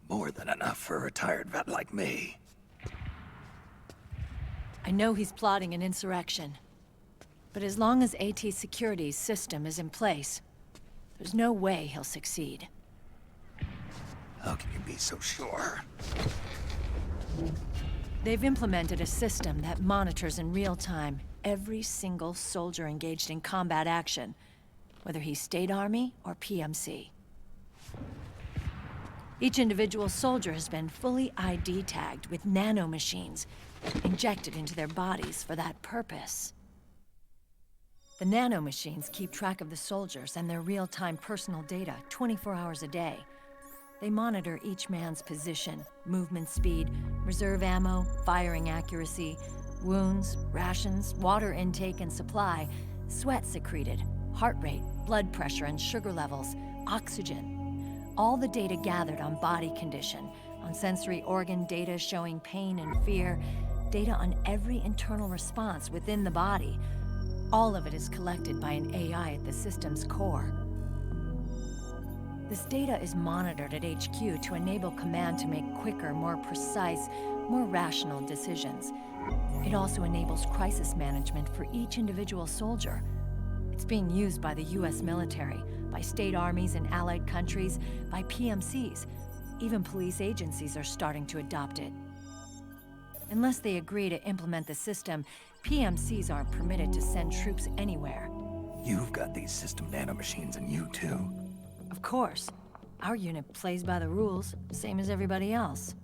Speaker 1: More than enough for a retired vet like me.
Speaker 5: I know he's plotting an insurrection. But as long as AT Security's system is in place, there's no way he'll succeed.
Speaker 1: How can you be so sure?
Speaker 5: They've implemented a system that monitors in real time every single soldier engaged in combat action, whether he's State Army or PMC. Each individual soldier has been fully ID tagged with nanomachines injected into their bodies for that purpose. The nanomachines keep track of the soldiers and their real-time personal data 24 hours a day. They monitor each man's position, movement speed, reserve ammo, firing accuracy, wounds, rations, water intake and supply, sweat secreted, heart rate, blood pressure and sugar levels, oxygen. All the data gathered on body condition, on sensory organ data showing pain and fear, data on every internal response within the body. All of it is collected by an AI at the system's core. This data is monitored at HQ to enable command to make quicker, more precise, more rational decisions. It also enables crisis management for each individual soldier. It's being used by the US military, by state armies in allied countries, by PMCs. Even police agencies are starting to adopt it. Unless they agree to implement the system, PMCs aren't permitted to send troops anywhere.
Speaker 1: You've got these system nanomachines in you too.
Speaker 5: Of course. Our unit plays by the rules, same as everybody else.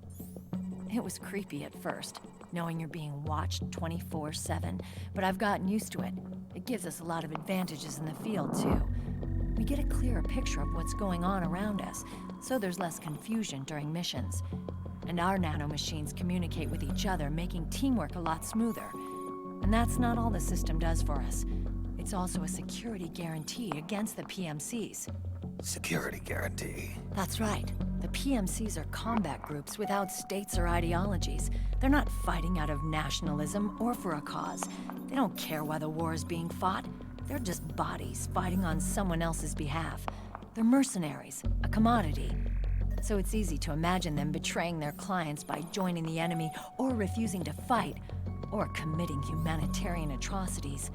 Speaker 5: It was creepy at first, knowing you're being watched 24/7, but I've gotten used to it. It gives us a lot of advantages in the field, too. We get a clearer picture of what's going on around us, so there's less confusion during missions. And our nanomachines communicate with each other, making teamwork a lot smoother. And that's not all the system does for us. It's also a security guarantee against the PMCs.
Speaker 1: Security guarantee.
Speaker 5: That's right. The PMCs are combat groups without states or ideologies. They're not fighting out of nationalism or for a cause. They don't care why the war is being fought. They're just bodies fighting on someone else's behalf. They're mercenaries, a commodity. So it's easy to imagine them betraying their clients by joining the enemy or refusing to fight, or committing humanitarian atrocities.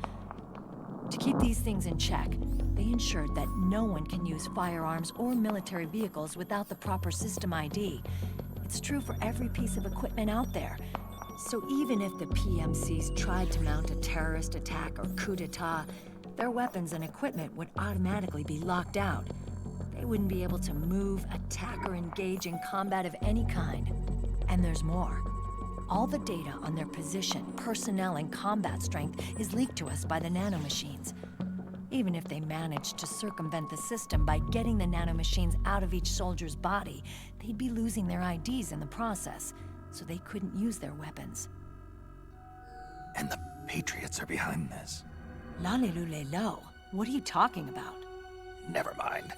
Speaker 5: To keep these things in check, they ensured that no one can use firearms or military vehicles without the proper system ID. It's true for every piece of equipment out there. So even if the PMCs tried to mount a terrorist attack or coup d'etat, their weapons and equipment would automatically be locked out. They wouldn't be able to move, attack, or engage in combat of any kind. And there's more. All the data on their position, personnel, and combat strength is leaked to us by the nanomachines. Even if they managed to circumvent the system by getting the nanomachines out of each soldier's body, they'd be losing their IDs in the process, so they couldn't use their weapons.
Speaker 1: And the Patriots are behind this.
Speaker 5: Lalilulelo, what are you talking about?
Speaker 1: Never mind.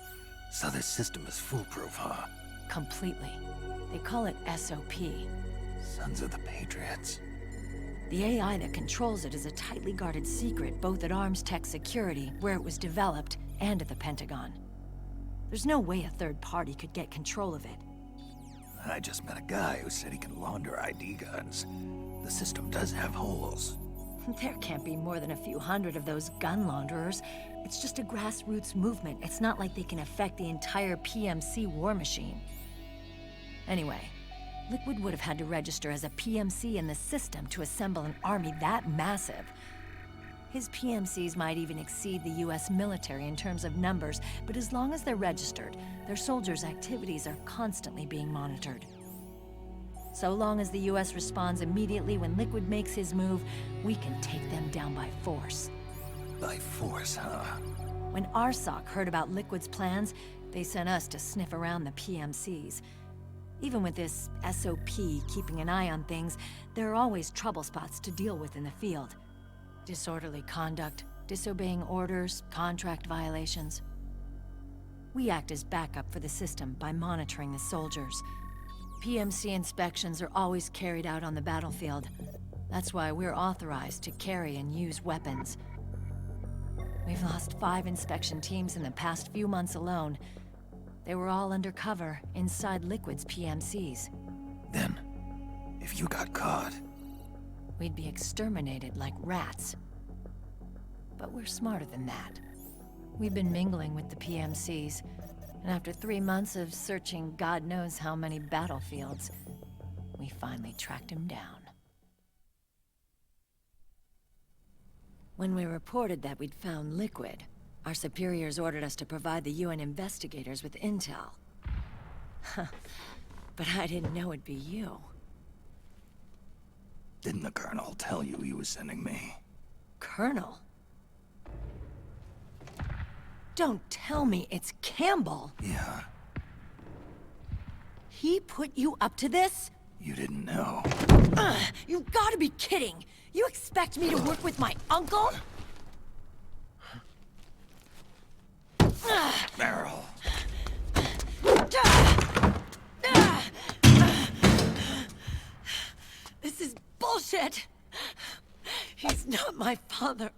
Speaker 1: So this system is foolproof, huh?
Speaker 5: Completely. They call it SOP.
Speaker 1: Sons of the Patriots.
Speaker 5: The AI that controls it is a tightly guarded secret both at Arms Tech Security, where it was developed, and at the Pentagon. There's no way a third party could get control of it.
Speaker 1: I just met a guy who said he can launder ID guns. The system does have holes.
Speaker 5: There can't be more than a few hundred of those gun launderers. It's just a grassroots movement. It's not like they can affect the entire PMC war machine. Anyway, Liquid would have had to register as a PMC in the system to assemble an army that massive. His PMCs might even exceed the US military in terms of numbers, but as long as they're registered, their soldiers' activities are constantly being monitored. So long as the US responds immediately when Liquid makes his move, we can take them down by force.
Speaker 1: By force, huh?
Speaker 5: When RSOC heard about Liquid's plans, they sent us to sniff around the PMCs. Even with this SOP keeping an eye on things, there are always trouble spots to deal with in the field. Disorderly conduct, disobeying orders, contract violations. We act as backup for the system by monitoring the soldiers. PMC inspections are always carried out on the battlefield. That's why we're authorized to carry and use weapons. We've lost 5 inspection teams in the past few months alone. They were all undercover, inside Liquid's PMCs.
Speaker 1: Then, if you got caught...
Speaker 5: We'd be exterminated like rats. But we're smarter than that. We've been mingling with the PMCs, and after 3 months of searching God knows how many battlefields, we finally tracked him down. When we reported that we'd found Liquid, our superiors ordered us to provide the UN investigators with intel. But I didn't know it'd be you.
Speaker 1: Didn't the Colonel tell you he was sending me?
Speaker 5: Colonel? Don't tell me it's Campbell!
Speaker 1: Yeah.
Speaker 5: He put you up to this?
Speaker 1: You didn't know.
Speaker 5: You've gotta be kidding! You expect me to work with my uncle?
Speaker 1: Meryl.
Speaker 5: This is bullshit! He's not my father.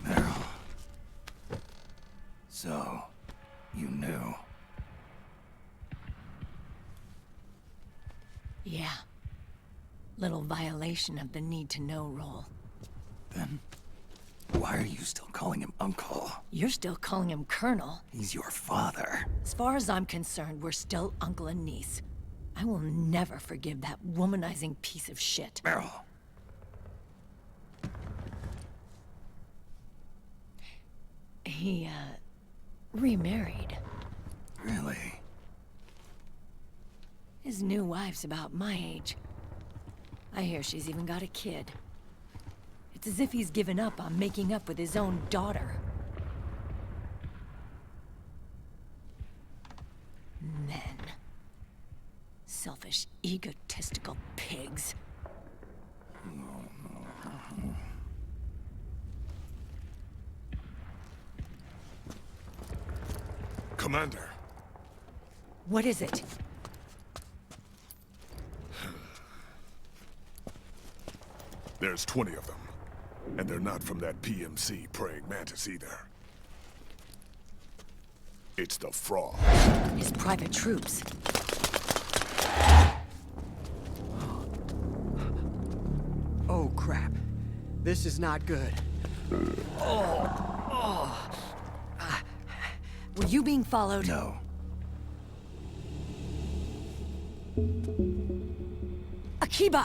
Speaker 1: Meryl. So, you knew.
Speaker 5: Yeah. Little violation of the need-to-know rule.
Speaker 1: Then, why are you still calling him Uncle?
Speaker 5: You're still calling him Colonel.
Speaker 1: He's your father.
Speaker 5: As far as I'm concerned, we're still uncle and niece. I will never forgive that womanizing piece of shit.
Speaker 1: Meryl.
Speaker 5: He, remarried.
Speaker 1: Really?
Speaker 5: His new wife's about my age. I hear she's even got a kid. It's as if he's given up on making up with his own daughter. Men. Selfish, egotistical pigs.
Speaker 7: Commander.
Speaker 5: What is it?
Speaker 7: There's 20 of them. And they're not from that PMC praying mantis either. It's the Frog.
Speaker 5: His private troops.
Speaker 10: Oh, crap. This is not good.
Speaker 5: Were you being followed?
Speaker 1: No.
Speaker 5: Akiba!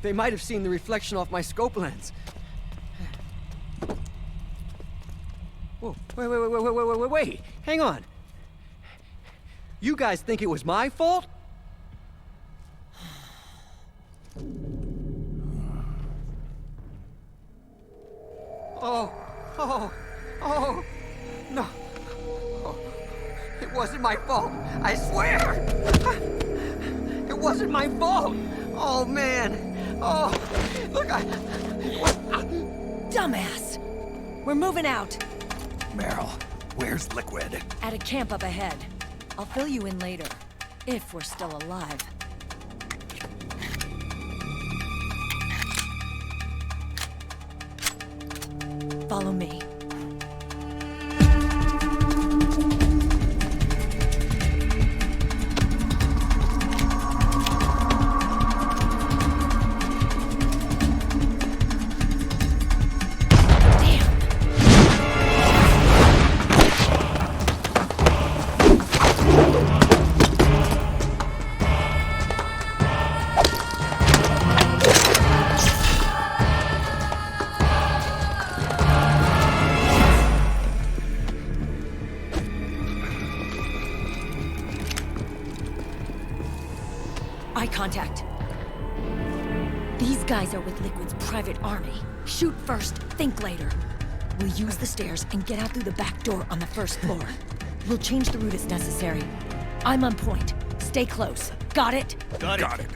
Speaker 10: They might have seen the reflection off my scope lens. Whoa, wait. Hang on. You guys think it was my fault? Oh, no. Oh, it wasn't my fault, I swear! It wasn't my fault! Oh, man! Oh, look,
Speaker 5: Dumbass! We're moving out.
Speaker 1: Meryl, where's Liquid?
Speaker 5: At a camp up ahead. I'll fill you in later. If we're still alive. Follow me. Eye contact. These guys are with Liquid's private army. Shoot first, think later. We'll use the stairs and get out through the back door on the first floor. We'll change the route as necessary. I'm on point. Stay close. Got it?
Speaker 7: Got it.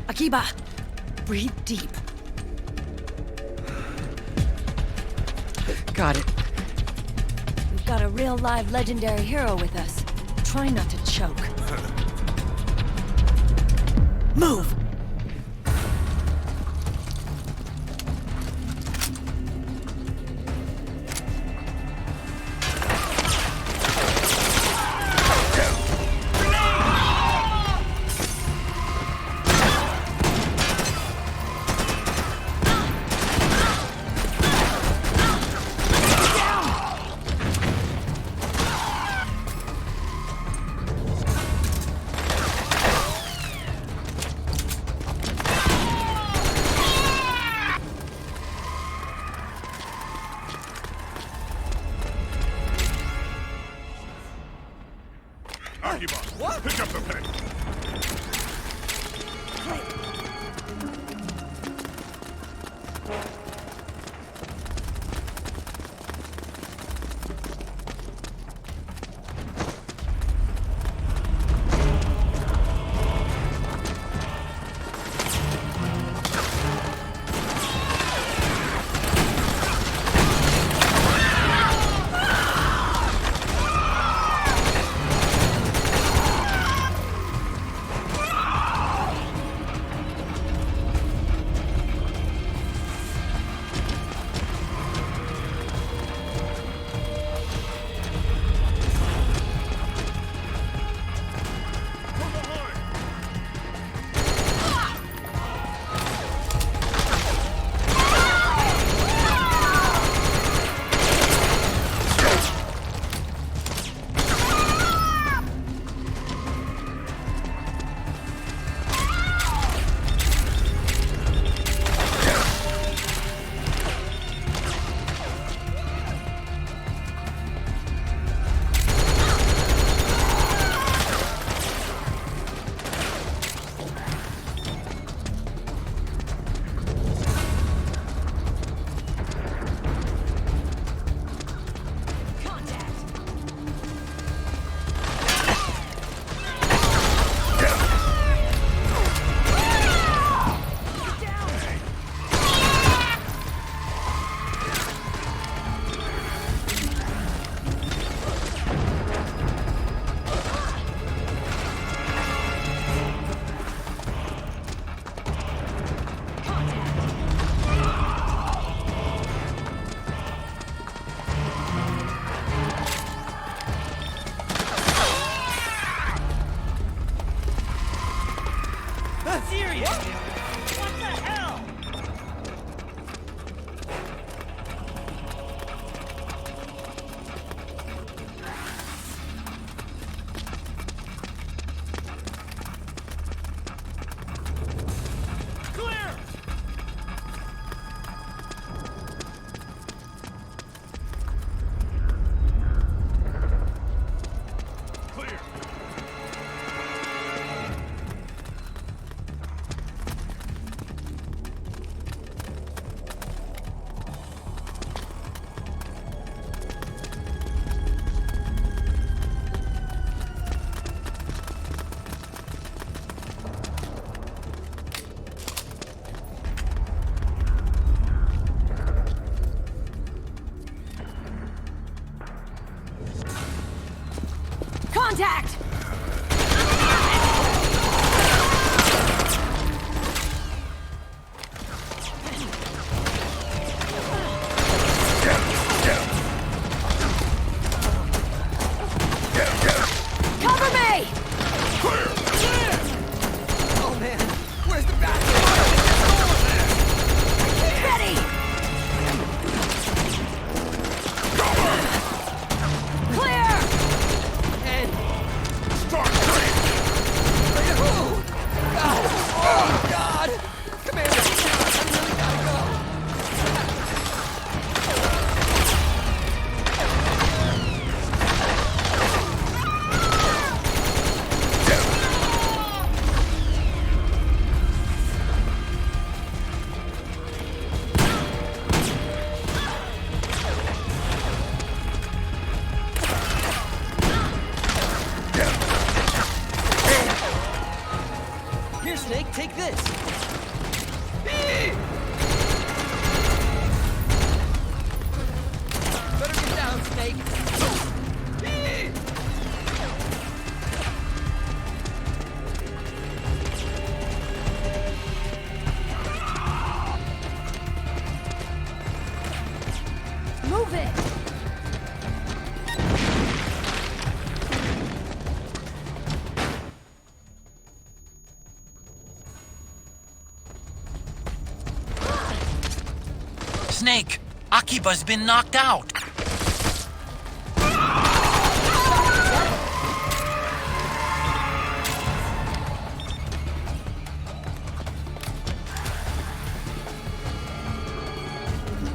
Speaker 5: Akiba, breathe deep.
Speaker 10: Got it.
Speaker 5: We've got a real live legendary hero with us. Try not to choke. Move!
Speaker 7: Akiba, what? Pick up the pen.
Speaker 10: Here, Snake, take this. Better get down, Snake.
Speaker 5: Move it!
Speaker 11: Snake, Akiba's been knocked out.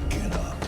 Speaker 1: Get up.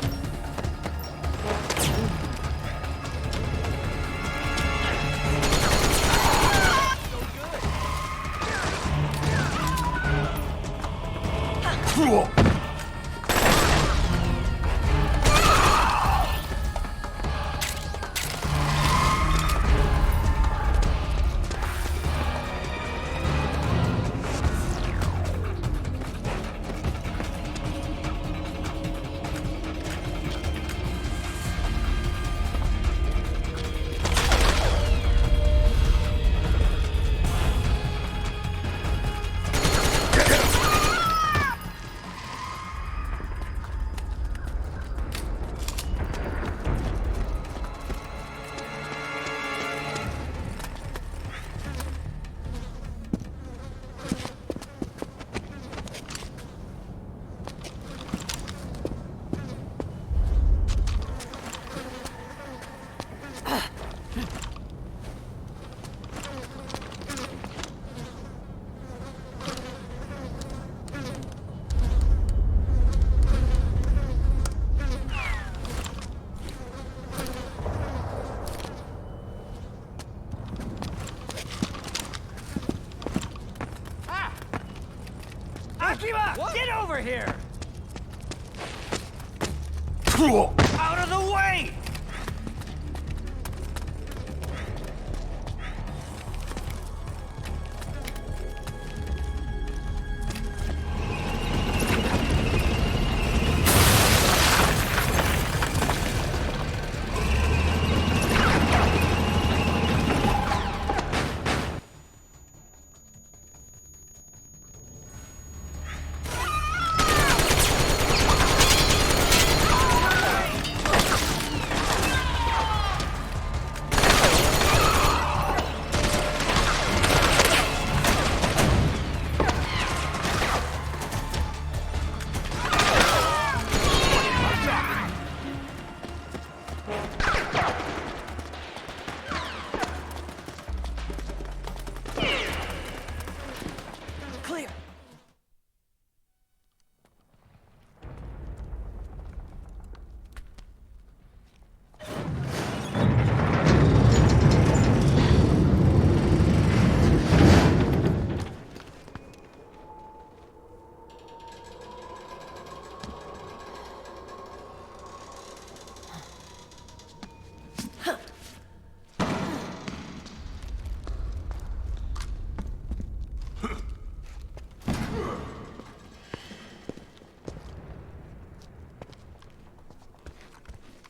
Speaker 7: Akiba!
Speaker 10: What?
Speaker 7: Get over here! Out of the way!
Speaker 10: Clear.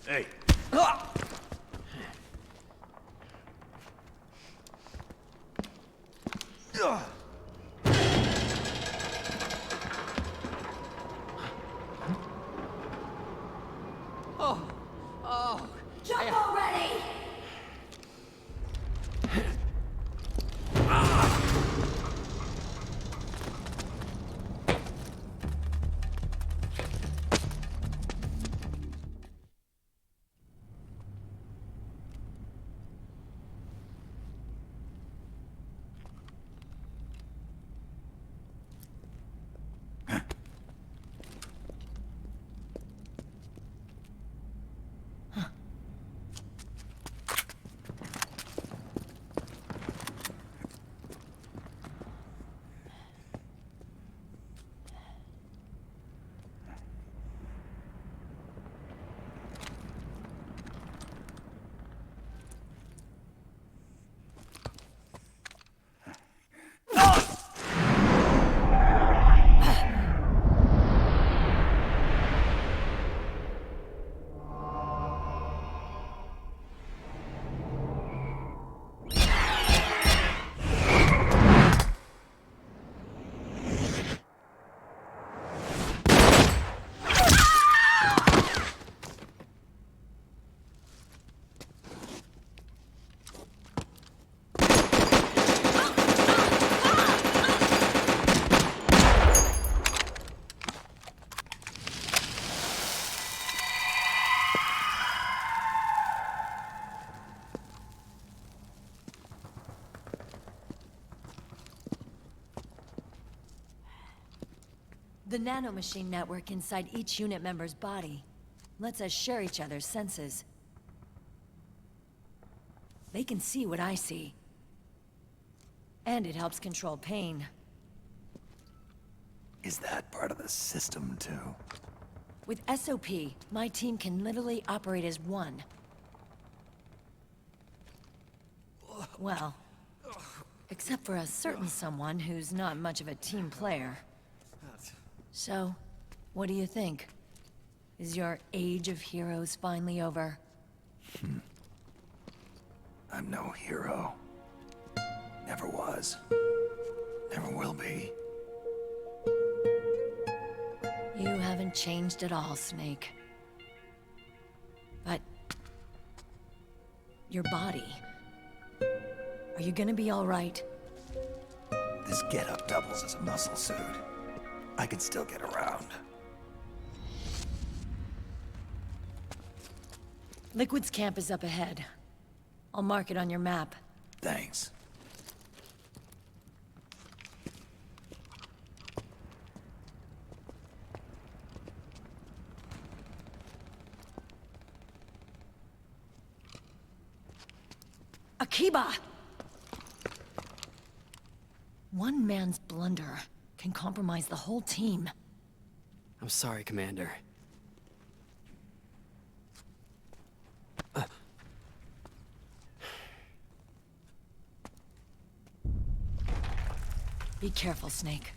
Speaker 7: Hey,
Speaker 5: Jump already! The nanomachine network inside each unit member's body lets us share each other's senses. They can see what I see. And it helps control pain.
Speaker 1: Is that part of the system, too?
Speaker 5: With SOP, my team can literally operate as one. Well, except for a certain someone who's not much of a team player. So, what do you think? Is your age of heroes finally over?
Speaker 1: I'm no hero. Never was. Never will be.
Speaker 5: You haven't changed at all, Snake. But... your body... are you gonna be all right?
Speaker 1: This getup doubles as a muscle suit. I can still get around.
Speaker 5: Liquid's camp is up ahead. I'll mark it on your map.
Speaker 1: Thanks.
Speaker 5: Akiba! One man's blunder can compromise the whole team.
Speaker 10: I'm sorry, Commander.
Speaker 5: Be careful, Snake.